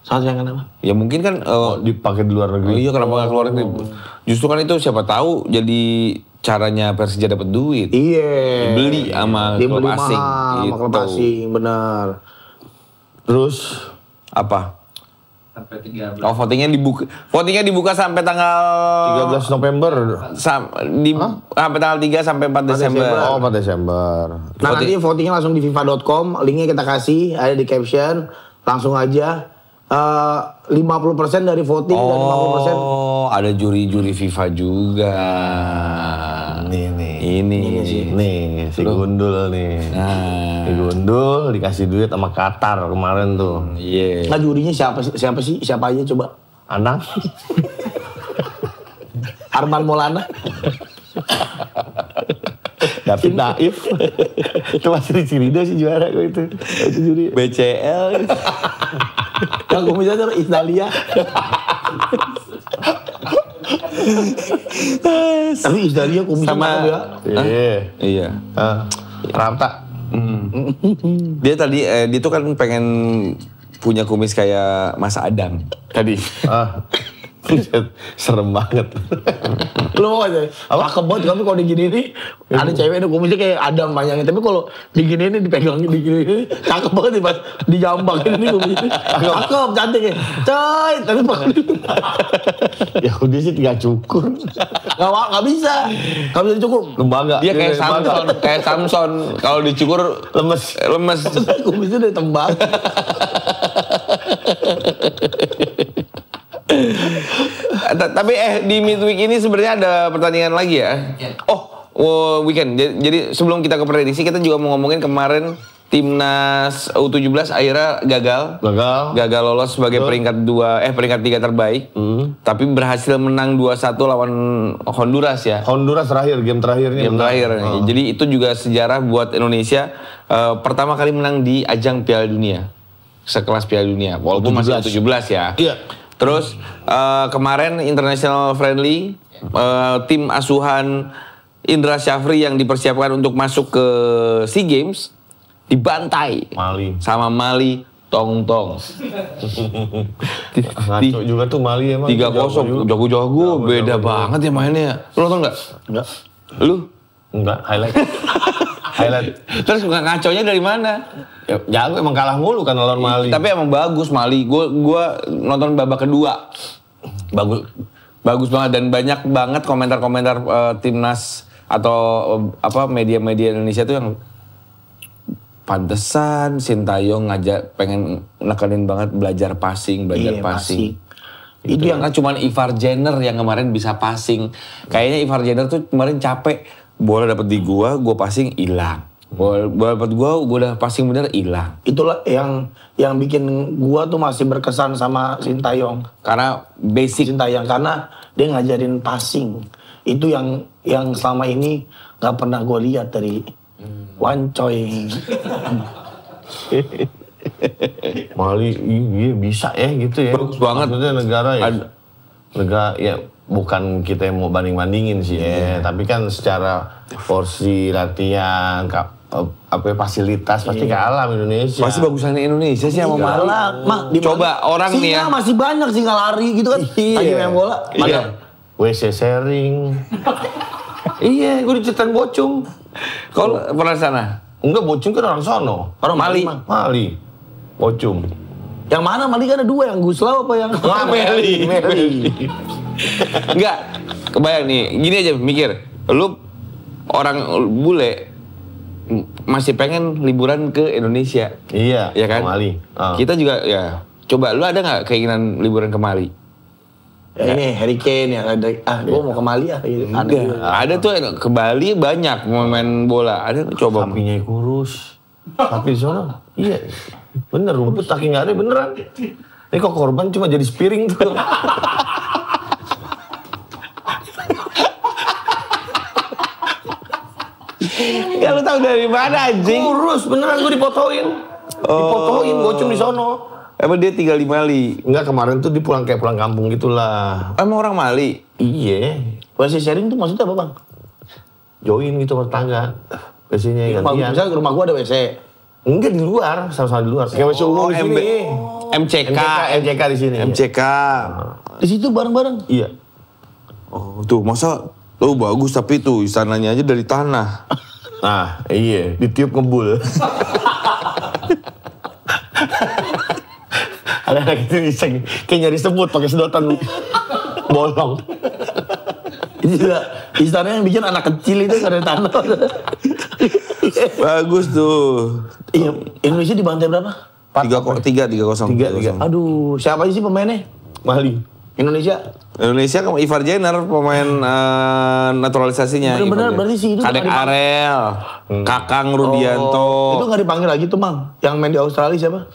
Sangat sayangkan apa? Ya mungkin kan dipakai di luar negeri. Iya, kenapa nggak keluar negeri? Justru kan itu siapa tahu jadi caranya Persija dapat duit. Iya. Dibeli sama klub asing. Sama klub asing, benar. Terus apa? Sampai 13. Oh, votingnya dibuka sampai tanggal 13 November. Sampai tanggal 3 sampai 4 Desember. Oh, 4 Desember. Nah, nanti votingnya langsung di fifa.com, linknya kita kasih, ada di caption, langsung aja. 50% dari voting dan 50%. Oh, ada juri-juri FIFA juga. Ini si Gundul nih. Si Gundul dikasih duit sama Qatar kemarin tuh. Iya. Nah, jurinya siapa sih? Siapa aja coba? Anang. Arman Maulana. David Naif. Itu masih Rizky Ridho sih juara kok itu. Itu juri. BCL. Yang komisaris Isdalia. Tapi Isdalia komisaris sama ya. Iya. Rapta. Dia tadi dia tuh kan pengen punya kumis kayak Mas Adam tadi. Serem banget. Lo mau aja? Cakep banget, tapi kalau digini nih ada cewek itu kumisnya kayak Adam panjangnya. Tapi kalau digini nih dipegang digini cakep banget nih pas dijambak ini kumisnya. Cakep, cantik ya. Coy, tapi Ya udah sih tinggal cukur. Nggak bisa. Nggak bisa dicukur. Lembaga. Dia kayak Samson kalau dicukur lemes. Kumisnya udah tembak. Tapi di midweek ini sebenarnya ada pertandingan lagi ya. Oh, weekend. Jadi sebelum kita ke prediksi, kita juga mau ngomongin kemarin timnas U17 akhirnya gagal lolos sebagai peringkat 3 terbaik. Tapi berhasil menang 2-1 lawan Honduras ya. Honduras game terakhirnya. Jadi itu juga sejarah buat Indonesia pertama kali menang di ajang Piala Dunia. Sekelas Piala Dunia walaupun masih U17 ya. Iya. Terus kemarin international friendly tim asuhan Indra Syafri yang dipersiapkan untuk masuk ke SEA Games dibantai sama Mali Tong-tong. Ngaco juga tuh Mali emang. 3-0 jago-jago beda banget ya mainnya. Lu nonton nggak? Enggak. Lu? Enggak, highlight. Terus ngaconya dari mana? Ya, jago emang kalah mulu kan lawan Mali. Tapi emang bagus Mali. Gua nonton babak kedua. Bagus banget dan banyak banget komentar-komentar timnas atau media-media Indonesia tuh yang pantesan Sintayong pengen nekenin banget belajar passing. Itu yang kan cuma Ivar Jenner yang kemarin bisa passing. Kayaknya Ivar Jenner tuh kemarin capek. Bola dapat di gua passing hilang. Bola dapat gua udah passing bener hilang. Itulah yang bikin gua tuh masih berkesan sama Sintayong. Karena basic Sintayong karena dia ngajarin passing. Itu yang selama ini nggak pernah gua lihat dari Wancoy. Mali iya bisa ya gitu ya. Bagus banget. Maksudnya negara ya bukan kita yang mau banding-bandingin sih ya, tapi kan secara porsi latihan fasilitas pasti kalah Indonesia. Pasti bagusan Indonesia sih sama Mali. Coba orang nih ya. Masih banyak sih nggak lari gitu kan. Lagi main bola. Iya. WC sharing. Iya, gue diceritain Bocung. Kalau pernah sana? Enggak, Bocung kan orang sono. Orang Mali. Bocung. Yang mana Mali kan ada 2, yang Guslau apa yang Meli. Enggak, kebayang nih, gini aja mikir. Lu orang bule masih pengen liburan ke Indonesia. Iya, ya kan? Ke Mali. Kita juga ya. Coba lu ada nggak keinginan liburan ke Mali? Ya ini Harry Kane ya, gue mau ke Mali ya. Ada tuh ke Bali banyak mau main bola. Ada coba. Sapinya kurus. Sapi di sana. Iya. Bener, rumput saking nggak ada beneran. Ini kok korban cuma jadi spiring tuh. Ya lu tahu dari mana anjing? Kurus beneran gue dipotoin. Dipotoin Bocung di sono. Emang dia tinggal di Mali? Enggak, kemarin tuh dia kayak pulang kampung gitulah. Emang orang Mali? Iya. WC sharing tuh maksudnya apa bang? Join gitu bertangga. WC-nya gantian. Misalnya ke rumah gua ada WC. Enggak di luar, sama-sama di luar. Kayak WC umum di sini. MCK di sini. MCK. Di situ bareng-bareng? Iya. Oh tuh masa lu bagus tapi tuh istananya aja dari tanah. Nah iya, ditiup ngebul. Anak-anak itu bisa kayak nyari semut pakai sedotan bolong. Itu juga istana yang bikin anak kecil itu ada tanah. Bagus tuh. Iya, Indonesia dibantai berapa? 3-0. Aduh, siapa sih pemainnya? Mali. Indonesia kan Ivar Jenner pemain naturalisasinya. Bener-bener berarti sih itu. Kadek Arel, Kakang Rudianto. Itu nggak dipanggil lagi tuh Mang. Yang main di Australia siapa?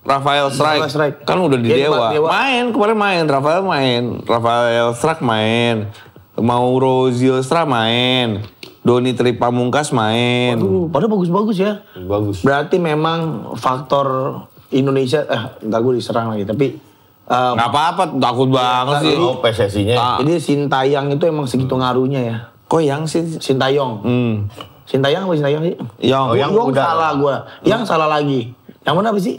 Rafael Strike. Kan udah di Dewa. Main kemarin main. Rafael Strike main. Mauro Zylstra main. Doni Tripamungkas main. Waduh, padahal bagus-bagus ya. Bagus. Berarti memang faktor Indonesia, entar gue diserang lagi, tapi nggak apa-apa, takut banget sih. Oh, PSSI-nya. Jadi Sintayong itu emang segitu ngaruhnya ya. Kok yang sih? Sintayong. Sintayong apa Sintayong sih? Yang udah salah gue. Yang salah lagi. Yang mana apa sih?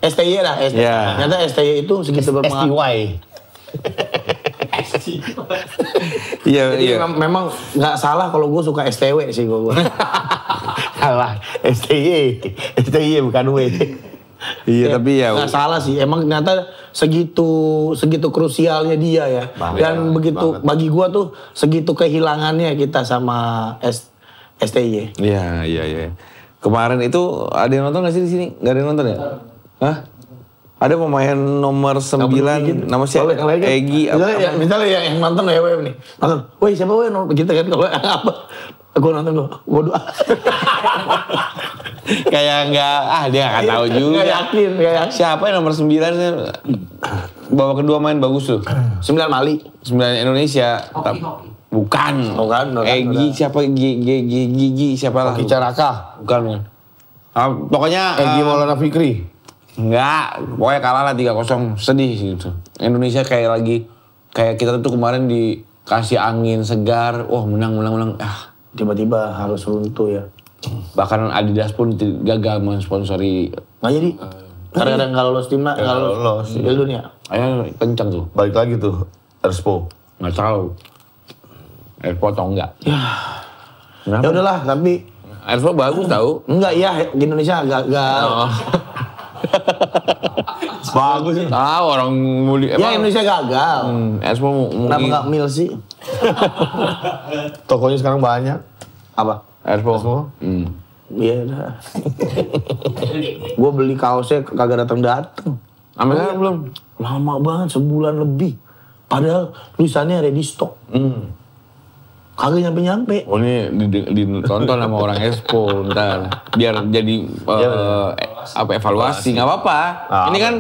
STY lah, STY. Yeah. Ternyata STY itu segitu berpengaruh. Iya. Memang nggak salah kalau gue suka STW sih gue. Salah. STY bukan W. Iya, tapi ya nggak salah sih. Emang ternyata segitu krusialnya dia ya. Dan begitu banget. Bagi gua tuh segitu kehilangannya kita sama STY. Iya. Kemarin itu ada yang nonton nggak sih di sini? Nggak ada yang nonton ya? Hah? Ada pemain nomor 9 nama siapa? Egi apa? Misalnya yang nonton ya nih. Nonton. Woi, siapa nonton kita kan kalau apa? Gua nonton gua doa. Kayak dia nggak tahu juga. Nggak yakin. Siapa yang nomor 9 bawa kedua main bagus tuh? 9 Mali. 9 Indonesia. Bukan. Egy siapa? Gigi siapa lah? Hoki Caraka. Bukan. Pokoknya Egy Maulana Fikri. Enggak, pokoknya kalah lah 3-0. Sedih gitu. Indonesia kayak kita tuh kemarin dikasih angin segar. Wah, menang. Tiba-tiba harus runtuh ya. Bahkan Adidas pun gagal mensponsori. Nggak jadi. Kadang-kadang nggak lolos timnas, nggak lolos Piala Dunia. Ayo kencang tuh. Balik lagi tuh, Erspo. Nggak tahu. Erspo atau enggak? Ya udahlah, tapi Erspo bagus tahu. Enggak, iya di Indonesia agak. Bagus. Orang mulia. Ya Indonesia gagal. Erspo mungkin. Kenapa nggak mil sih? Tokonya sekarang banyak. Apa? Erspo. Iya dah. Gue beli kaosnya kagak datang. Sampai sekarang belum. Lama banget, sebulan lebih. Padahal tulisannya ready stock. Kagak nyampe-nyampe. Oh ini ditonton sama orang Expo ntar biar jadi evaluasi nggak apa-apa. Ini kan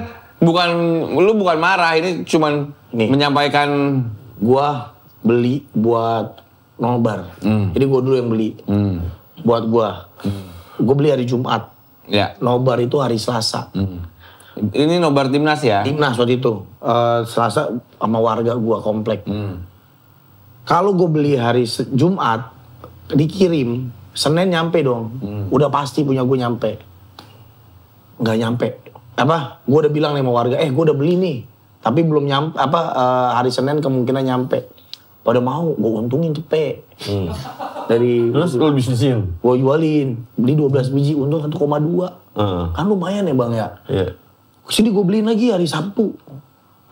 lu bukan marah, ini cuman menyampaikan. Gua beli buat nobar. Jadi gua dulu yang beli. Buat gua. Gua beli hari Jumat. Ya. Nobar itu hari Selasa. Ini nobar timnas ya? Timnas waktu itu. Selasa sama warga gua komplek. Kalau gue beli hari Jumat, dikirim, Senin nyampe dong. Udah pasti punya gue nyampe. Nggak nyampe. Gue udah bilang nih sama warga, gue udah beli nih. Tapi belum nyampe, hari Senin kemungkinan nyampe. Pada mau, gue untungin cepet. Terus lu bisnisin? Gue jualin, beli 12 biji, untung 1,2. Kan lumayan ya bang ya? Iya. Kesini gue beliin lagi hari Sabtu.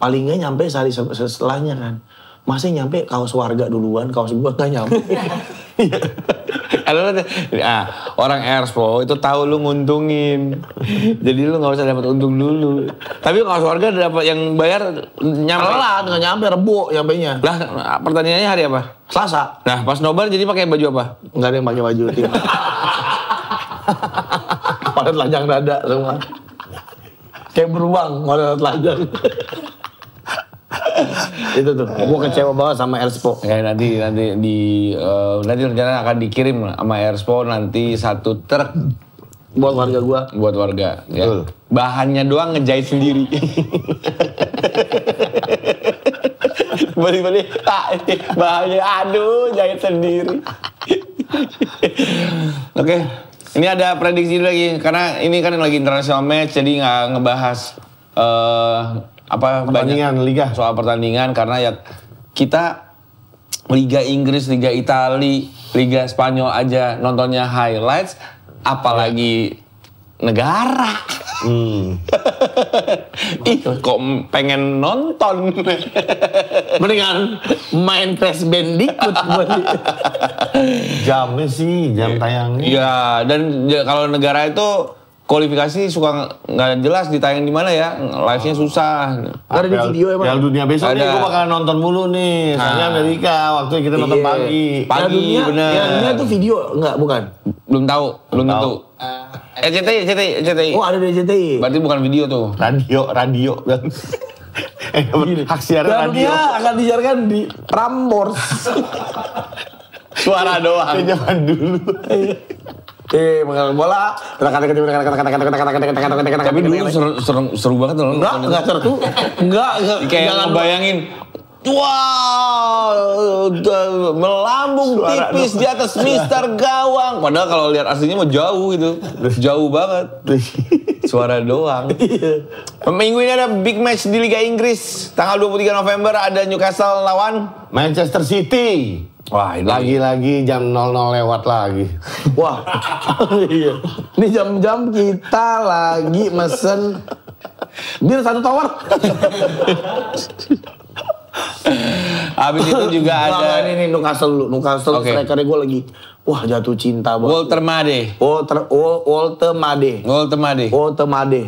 Paling nggak nyampe sehari setelahnya kan. Masa nyampe kaos warga duluan, kaos gua nggak nyampe. Orang Expo itu tahu lu nguntungin, jadi lu nggak usah dapat untung dulu. Tapi kaos warga dapat yang bayar nyampe. Telat nggak nyampe, Rebo nyampenya. Lah pertandingannya hari apa? Selasa. Nah pas nobar jadi pakai baju apa? Nggak ada yang pakai baju tim. Pada telanjang dada semua. Kayak beruang, pada telanjang. Itu tuh, gue kecewa banget sama Expo. Ya nanti rencana akan dikirim sama Expo nanti 1 truk buat warga gua. Buat warga. Ya. Bahannya doang ngejahit sendiri. Balik-balik, bahannya jahit sendiri. Oke, ini ada prediksi lagi karena ini kan lagi international match jadi nggak ngebahas. Pertandingan liga soal pertandingan karena ya kita Liga Inggris, Liga Italia, Liga Spanyol aja nontonnya highlights, apalagi negara. Ih, kok pengen nonton. Mendingan main Crash Bandicoot. Jamnya sih, jam tayangnya. Iya, dan kalau negara itu kualifikasi suka nggak jelas ditayang di mana ya, live-nya susah. Ada di video emang. Piala Dunia besok nih gue bakalan nonton mulu nih. Soalnya Amerika waktu kita nonton pagi. Pagi bener. Piala Dunia itu video enggak, bukan? Belum tentu. RCTI. Oh ada di RCTI. Berarti bukan video tuh. Radio. Hak siaran radio. Piala Dunia akan disiarkan di Prambors. Suara doang. Zaman dulu. Mengenal bola. Tapi dulu seru banget loh. Enggak seru. Enggak. Kayak ngebayangin. Wow, melambung tipis di atas Mister Gawang. Padahal kalau lihat aslinya mah jauh gitu. Jauh banget. Suara doang. Minggu ini ada big match di Liga Inggris. Tanggal 23 November ada Newcastle lawan Manchester City. Wah, ini lagi-lagi jam 00 lewat lagi. Wah, iya. Ini jam-jam kita lagi mesen bir 1 tower. Habis itu juga ada ini Newcastle strikernya gue lagi. Wah, jatuh cinta banget. Walter Made.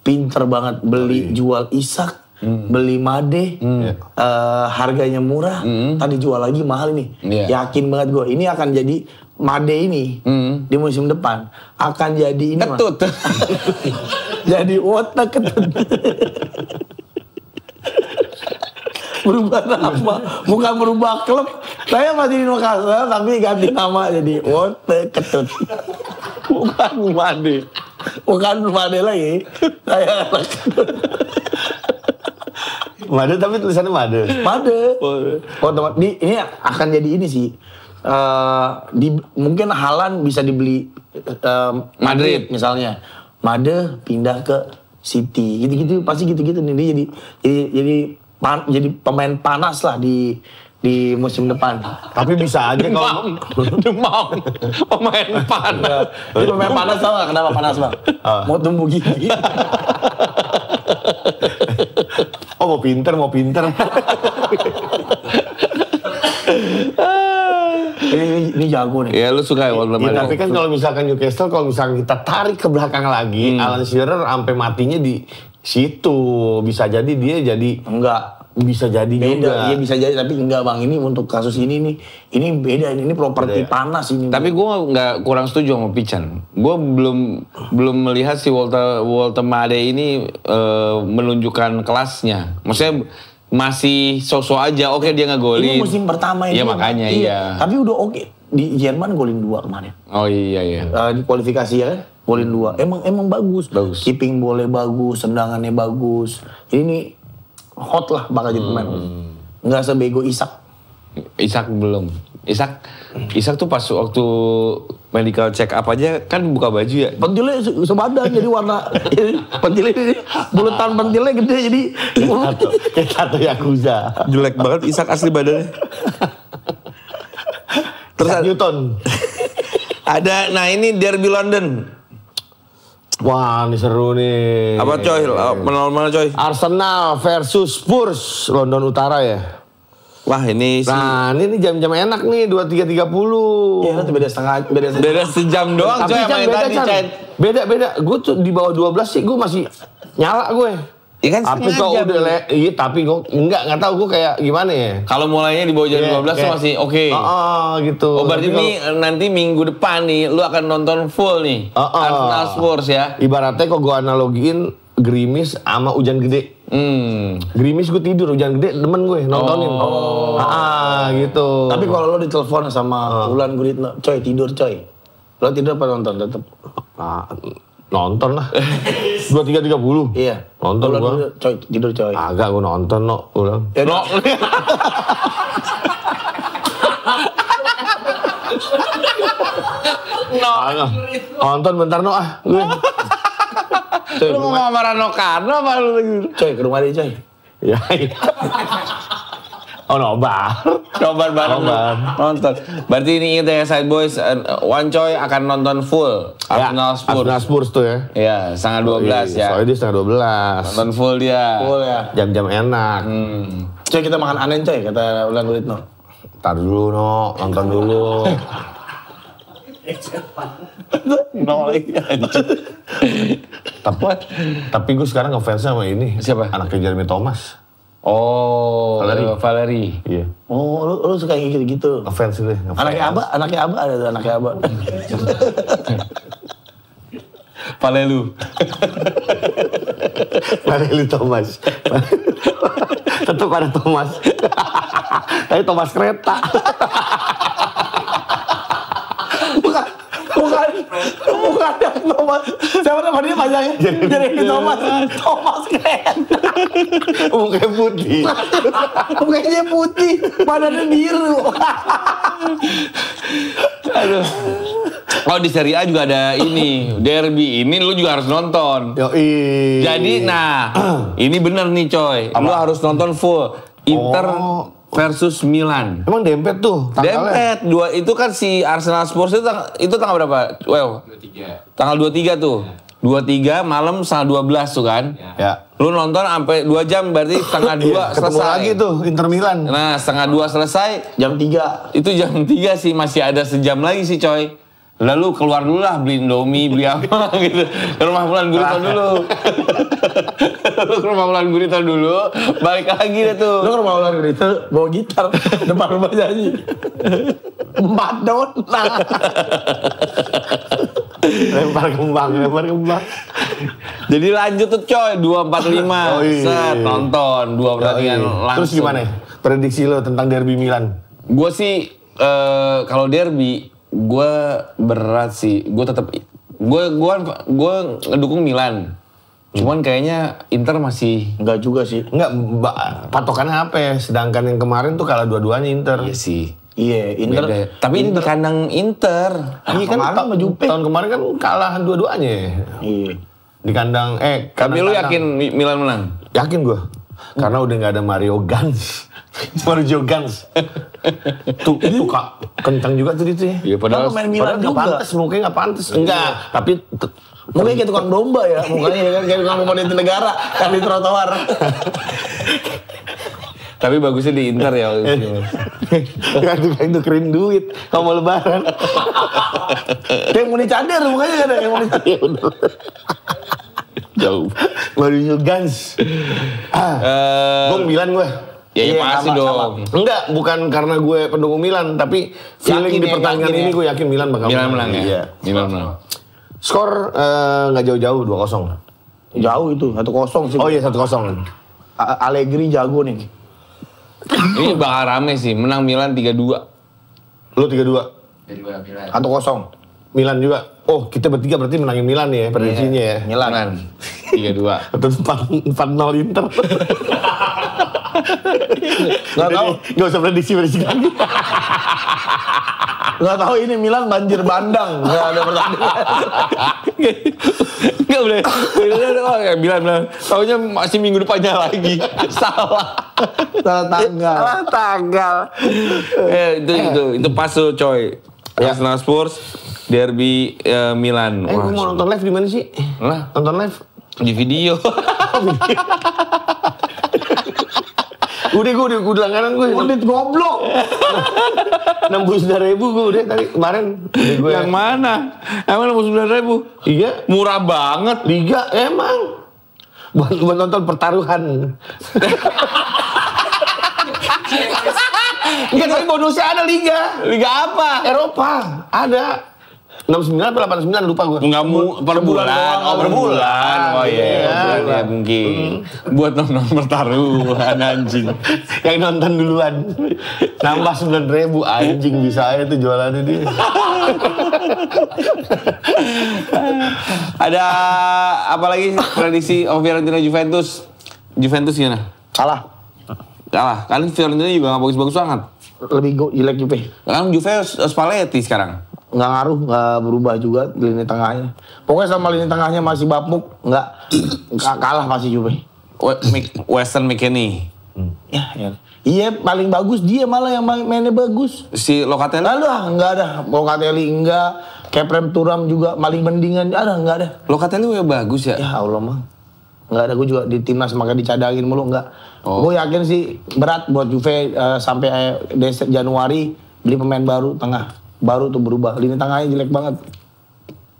Pinter banget beli jual Isak. beli Made, harganya murah, tadi jual lagi mahal nih. Yakin banget gue, ini akan jadi Made ini di musim depan akan jadi ini ketut. Jadi otak ketut. Berubah nama, bukan berubah klub. Saya masih di Makassar tapi ganti nama jadi otak ketut. Bukan Made. Bukan Made lagi. Saya ketut. Made tapi tulisannya Made. Made. Ini akan jadi ini sih. Mungkin Haaland bisa dibeli Madrid misalnya. Made pindah ke City. Gitu-gitu pasti gitu-gitu nih. Dia jadi pemain panas lah di musim depan. Tapi bisa aja kalau Demam. Pemain panas. Ini pemain panas tau gak kenapa panas bang? Mau tumbuh gigi. mau pinter. Ini jago nih. Ya lu suka ya Walter Ya, tapi kan kalau misalkan Newcastle, kalau misalkan kita tarik ke belakang lagi, Alan Shearer sampai matinya di situ. Bisa jadi dia jadi bisa jadi beda, juga. Iya bisa jadi, tapi enggak bang. Ini untuk kasus ini nih, ini beda. Ini properti panas ini. Tapi gue nggak kurang setuju sama Pican. Gue belum melihat si Walter Made ini menunjukkan kelasnya. Maksudnya masih sosok aja. Oke, dia ngegolin. Ini musim pertama ini. Iya makanya iya. Tapi udah oke. Di Jerman golin 2 kemarin. Oh iya. Di kualifikasi ya kan, golin 2. Emang bagus. Keeping boleh bagus, tendangannya bagus. Ini hot lah bakal jadi pemain. Nggak sebego Isak. Isak belum. Isak tuh pas waktu medical check up aja kan buka baju ya. Pentilnya sebadan jadi warna. Pentilnya ini bulatan pentilnya gede jadi. Kayak tato Yakuza. Jelek banget Isak asli badannya. Terus Newton. Ada, nah ini Derby London. Wah, ini seru nih. Apa coy? Mana coy? Arsenal versus Spurs, London Utara ya. Wah ini sih. Nah, ini jam-jam enak nih, 23.30. Iya, itu beda sejam doang coy sama yang tadi, Chan. Beda. Gue tuh di bawah 12 sih, gue masih nyala gue. Iya kan tapi kok udah tapi gue enggak tahu gue kayak gimana ya. Kalau mulainya di bawah jam 12 tuh masih oke. Gitu. Oh berarti ini nanti minggu depan nih lu akan nonton full nih. Arsenal Spurs ya. Ibaratnya kok gue analogiin gerimis sama hujan gede. Gerimis gue tidur, hujan gede demen gue nontonin. Gitu. Tapi kalau lo ditelepon sama Wulan Guritno, coy tidur coy. Lo tidur apa nonton tetep? Nonton lah. 23.30. Iya. Nonton gua. Coy, tidur coy. Agak gua nonton no, ulang. No. Nonton bentar no ah. Lu mau marah no Karno apa lu lagi? Coy, ke rumah dia coy. Ya. Oh nobar bareng nonton. Berarti ini ingat ya Side Boys, One Coy akan nonton full Arsenal Spurs. Arsenal Spurs tuh ya. Iya, setengah 12 ya. Soalnya dia setengah 12. Nonton full dia. Full ya. Jam-jam enak. Coy kita makan anen coy, kata Wulan Guritno. Ntar dulu no, nonton dulu. Tapi gue sekarang ngefans sama ini. Siapa? Anaknya Jeremy Thomas. Oh, Valerie. Iya. Oh, lu suka yang gitu-gitu. Ngefans deh. Anaknya Aba ada tuh, anaknya Aba. Valelu. Valelu Thomas. Tetap ada Thomas. Tapi Thomas kereta. Bukan yang Thomas. Siapa nama dia panjangnya? Jeremy Thomas kereta. Mukanya putih. Mukanya putih, badannya biru. Aduh. Oh di Serie A juga ada ini, Derby ini lu juga harus nonton. Yoi. Jadi nah, ini bener nih coy, lu harus nonton full. Inter versus Milan. Emang dempet tuh tanggalnya? Dempet, itu kan si Arsenal Spurs itu tanggal berapa? Well, 23. Tanggal 23 tuh. 23 malam setengah 12 tuh kan. Ya. Lu nonton sampai 2 jam berarti setengah 2 selesai. Ketemu lagi tuh Inter Milan. Nah setengah 2 selesai. Jam 3. Itu jam 3 sih, masih ada sejam lagi sih coy. Lalu keluar dulu lah, beli Indomie, beli apa gitu. Ke rumah Wulan Guritno dulu. Lu ke rumah Wulan Guritno dulu, balik lagi deh tuh. Lu ke rumah Wulan Guritno bawa gitar depan rumah nyanyi. Madonna. lempar kembang. Jadi lanjut tuh coy, 245. Oh, iya. Set, nonton 2 pertandingan langsung. Terus gimana? Prediksi lo tentang derby Milan? Gue sih kalau derby, gue berat sih. Gue tetap gue ngedukung Milan. Cuman kayaknya Inter masih Enggak juga sih. Enggak, patokannya apa ya? Sedangkan yang kemarin tuh kalah dua-duanya Inter. iya sih. Iya, Inter. Beda. Tapi ini di kandang Inter. Iya kan sama Juve. tahun kemarin kan kalah dua-duanya. Iya. Di kandang Tapi lu yakin Milan menang? Yakin gue. Karena udah nggak ada Mario Gans. Mario Gans. tuh Kak, kencang juga tuh itu ya. Iya padahal main Milan Nggak juga. pantas, mukanya nggak pantas. Enggak, tapi Mukanya kayak tukang domba ya, mukanya kan kayak tukang komoditi negara yang di trotoar. Tapi bagusnya di Inter ya. itu keren duit kalau mau lebaran. Kayak mau dicadar mukanya kan kayak mau dicadar. Jauh. Mario Gans. Gue Milan gue. Ya Iya, pasti sama, dong. Enggak, bukan karena gue pendukung Milan, tapi feeling Yakin di ya, pertandingan yakin ini ya. gue yakin Milan bakal Milan menang ya? Iya. Milan menang. Skor nggak jauh-jauh 2-0. Jauh itu, 1-0 sih. Oh iya 1-0. Allegri jago nih. Ini bakal rame sih, menang Milan 3-2. Lu 3-2. Jadi gue Milan. 1-0. Milan juga. Oh, kita bertiga berarti menangin Milan ya prediksinya ya. Milan 3-2. Atau 4-0 Inter. Nggak tahu. Gak usah prediksi lagi. Nggak tahu ini Milan banjir bandang, nggak ada pertandingan. Enggak boleh. Milan. Taunya masih minggu depannya lagi. Salah. Salah tanggal. Itu pas tuh coy. Arsenal Spurs, derby Milan. Gue mau nonton live di mana sih? Lah, Nonton live? di video. Udah langganan gue. Udit goblok. 69.000 gue udah tadi kemarin. Gue Yang mana? Emang 69.000? Iya, Murah banget. Liga emang. Buat nonton pertaruhan. Enggak, tapi bonusnya ada Liga. Liga apa? Eropa ada. 69 atau 89 lupa gue. Enggak per bulan. Oh, per bulan. Oh iya, Iya. per bulan ya mungkin. Buat nonton pertaruhan anjing. Yang nonton duluan. Nambah 9.000 anjing bisa aja tuh jualannya dia. Ada apa lagi prediksi Fiorentina Juventus? Juventus gimana? Kalah. Kan Fiorentina juga gak bagus-bagus banget. Lebih jelek Juve. Kan Juve Spalletti sekarang. Nggak ngaruh, nggak berubah juga lini tengahnya. Pokoknya sama lini tengahnya masih bapuk, nggak kalah masih Juve. Weston McKennie. Ya. Iya paling bagus dia malah yang mainnya bagus. Si Locatelli. Lalu nggak ada. Locatelli enggak, Keprem Turam juga paling mendingan nggak ada. Locatelli udah bagus ya? Ya Allah mah. Nggak ada, gue juga di timnas makanya dicadangin mulu nggak. Oh. Gue yakin sih berat buat Juve sampai Januari beli pemain baru tengah. Baru tuh berubah, lini tengahnya jelek banget.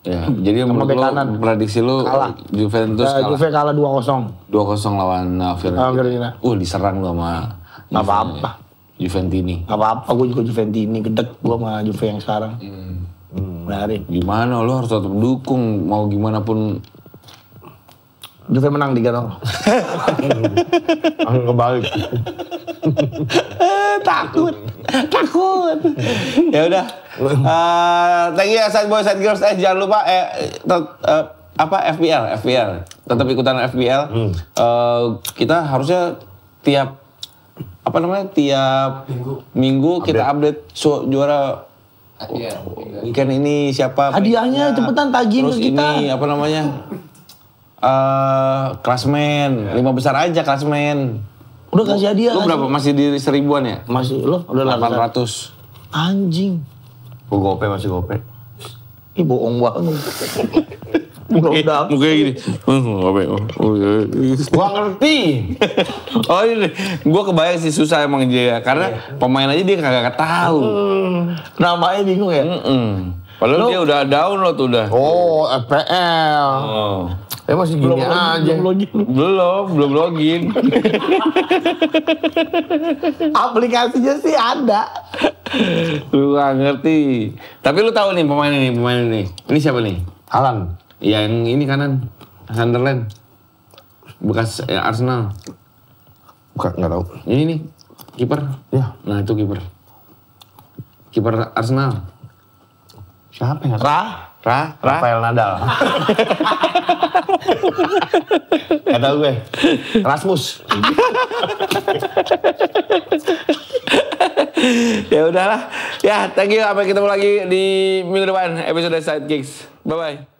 Ya, jadi Sama menurut bek lo kanan. prediksi lo Kalah. Juventus kalah. Juve kalah 2-0. 2-0 lawan Fiorentina. Fiorentina. Diserang lo sama Nggak apa-apa. Juventini. Gak apa-apa, gue juga Juventini, gedek gue sama Juve yang sekarang. Biarin. Gimana lo harus tetap dukung mau gimana pun. Juve menang 3-0. Aku kebalik. Takut. Ya udah. Thank you ya Sad Boy, Sad Girls. Jangan lupa FPL. Tetap ikutan FPL. Kita harusnya tiap minggu kita update juara weekend ini siapa. Hadiahnya cepetan tagihin Terus ke kita. ini klasmen 5 besar aja klasmen. Udah kasih hadiah. Lu berapa? Masih di 1000-an ya? Masih, lo udah 800. Anjing. Gue masih gope. Ih bohong banget. Udah. Mukanya gini. Gua ngerti. Oh ini, gue kebayang sih susah emang dia. Karena pemain aja dia kagak tahu. Namanya bingung ya? Padahal dia udah download udah. Oh, FPL. Oh. Masih gini aja. Belum login. Aplikasinya sih ada. Lu gak ngerti. Tapi lu tahu nih pemain ini. Ini siapa nih? Haaland. Iya, yang ini kanan. Sunderland. Bekas Arsenal. Bukan, nggak tahu. Ini nih, kiper. Ya. Nah, itu kiper. Kiper Arsenal. Siapa ya? Rafael Nadal. Gak tau gue. Rasmus. Ya udahlah. Ya, thank you. Sampai ketemu lagi di minggu depan episode Sidekicks. Bye-bye.